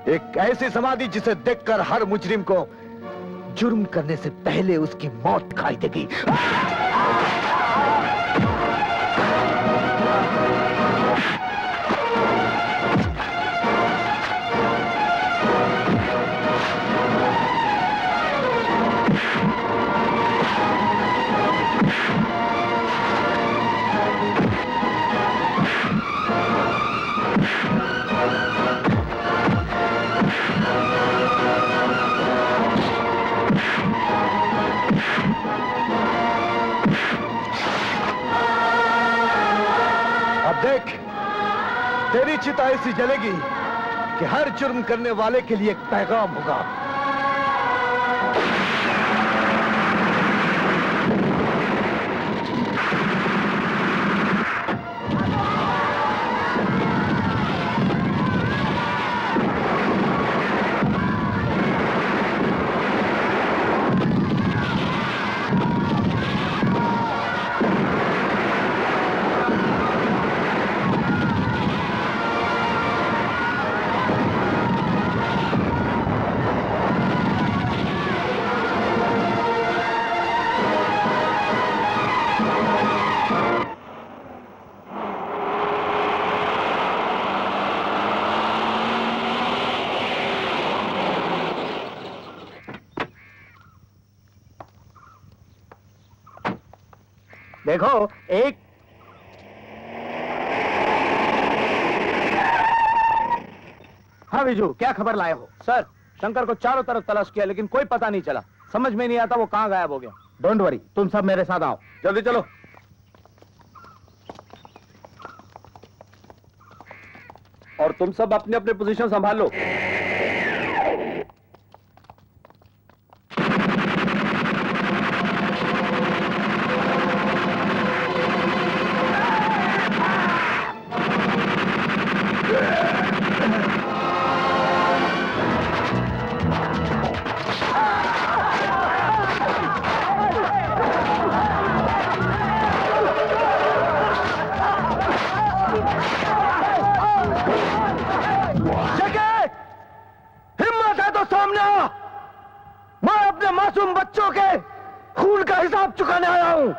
एक ऐसी समाधि जिसे देखकर हर मुजरिम को जुर्म करने से पहले उसकी मौत दिखाई देगी। देख, तेरी चिता ऐसी जलेगी कि हर जुर्म करने वाले के लिए एक पैगाम होगा। देखो एक हाँ विजू, क्या खबर लाए हो? सर, शंकर को चारों तरफ तलाश किया लेकिन कोई पता नहीं चला। समझ में नहीं आता वो कहाँ गायब हो गया। डोंट वरी, तुम सब मेरे साथ आओ, जल्दी चलो। और तुम सब अपने अपने पोजीशन संभाल लो। मासूम बच्चों के खून का हिसाब चुकाने आया हूं।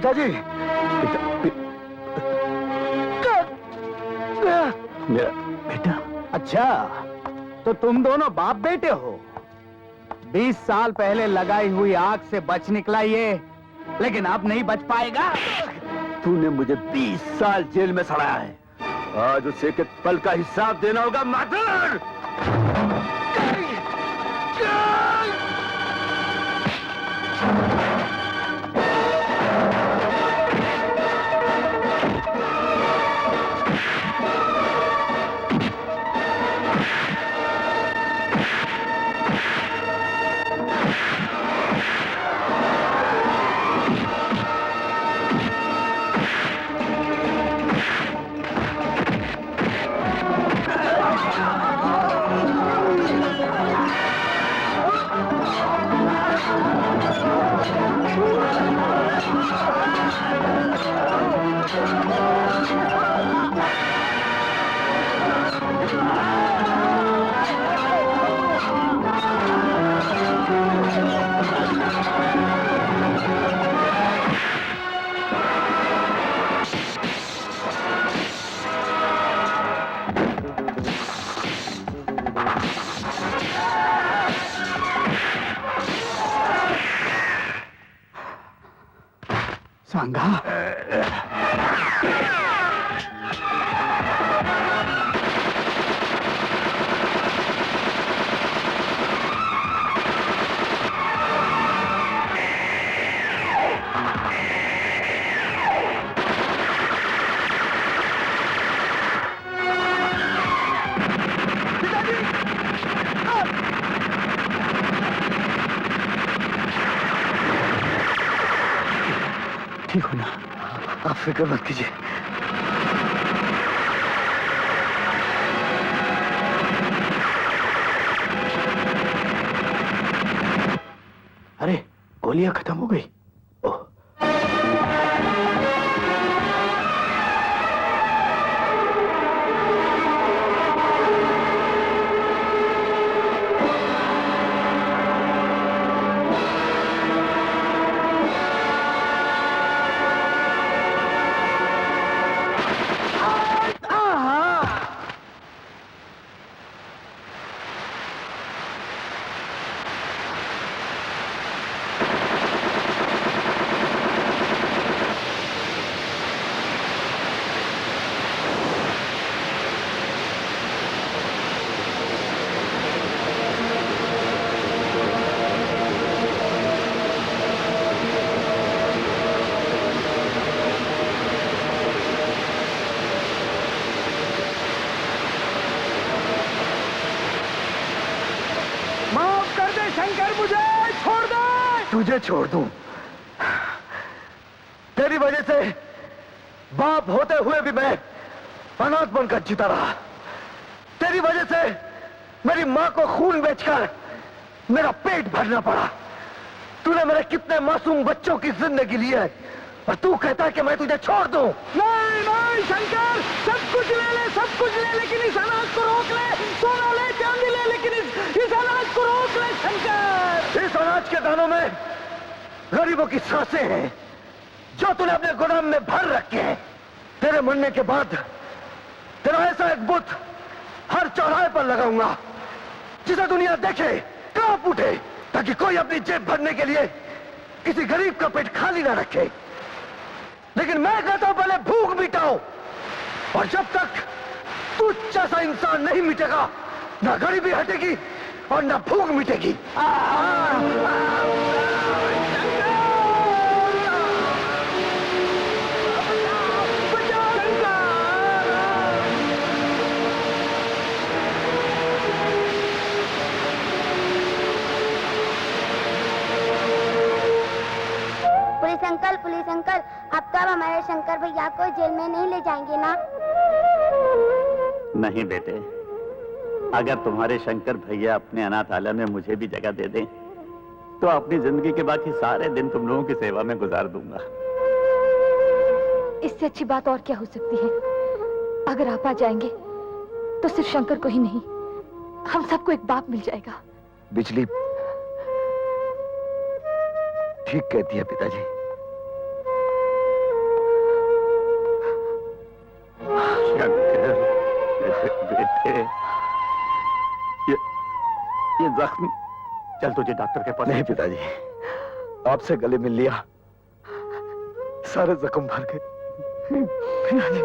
पिताजी मेरा बेटा। अच्छा, तो तुम दोनों बाप बेटे हो। 20 साल पहले लगाई हुई आग से बच निकला ये, लेकिन अब नहीं बच पाएगा। तूने मुझे 20 साल जेल में सड़ाया है, आज उसे के पल का हिसाब देना होगा माधर। सांगा, ठीक हो ना? आप फिक्र मत कीजिए। अरे गोलियां खत्म हो गई। माफ कर दे शंकर, मुझे छोड़ दे। तुझे छोड़ दूं? तेरी वजह से बाप होते हुए भी मैं अनाथ बनकर जीता रहा। तेरी वजह से मेरी मां को खून बेचकर मेरा पेट भरना पड़ा। तूने मेरे कितने मासूम बच्चों की जिंदगी ली है और तू कहता है कि मैं तुझे छोड़ दूं? नहीं नहीं शंकर, सब कुछ ले ले, सब कुछ ले, लेकिन इस अनाज को रोक ले। सोना ले, चांदी ले, लेकिन इस अनाज को रोक ले शंकर। इस अनाज के दानों में गरीबों की सांसें हैं जो तूने अपने गोदाम में भर रखे हैं। तेरे मरने के बाद तेरा ऐसा एक बुत हर चौराहे पर लगाऊंगा जिसे दुनिया देखे, कांप उठे, ताकि कोई अपनी जेब भरने के लिए किसी गरीब का पेट खाली ना रखे। लेकिन मैं कहता हूं पहले भूख मिटाओ, और जब तक तू जैसा इंसान नहीं मिटेगा ना गरीबी हटेगी और ना भूख मिटेगी। पुलिस अंकल, अब तो आप हमारे शंकर भैया को जेल में नहीं ले जाएंगे ना? नहीं बेटे, अगर तुम्हारे शंकर भैया अपने अनाथालय में मुझे भी जगह दे दें तो अपनी जिंदगी के बाकी सारे दिन तुम लोगों की सेवा में गुजार दूंगा। इससे अच्छी बात और क्या हो सकती है? अगर आप आ जाएंगे तो सिर्फ शंकर को ही नहीं, हम सबको एक बाप मिल जाएगा। बिजली ठीक कहती है पिताजी। ये जख्म। चल तुझे डॉक्टर के पास। नहीं पिताजी, आपसे गले मिल लिया, सारे जख्म भर गए। पिताजी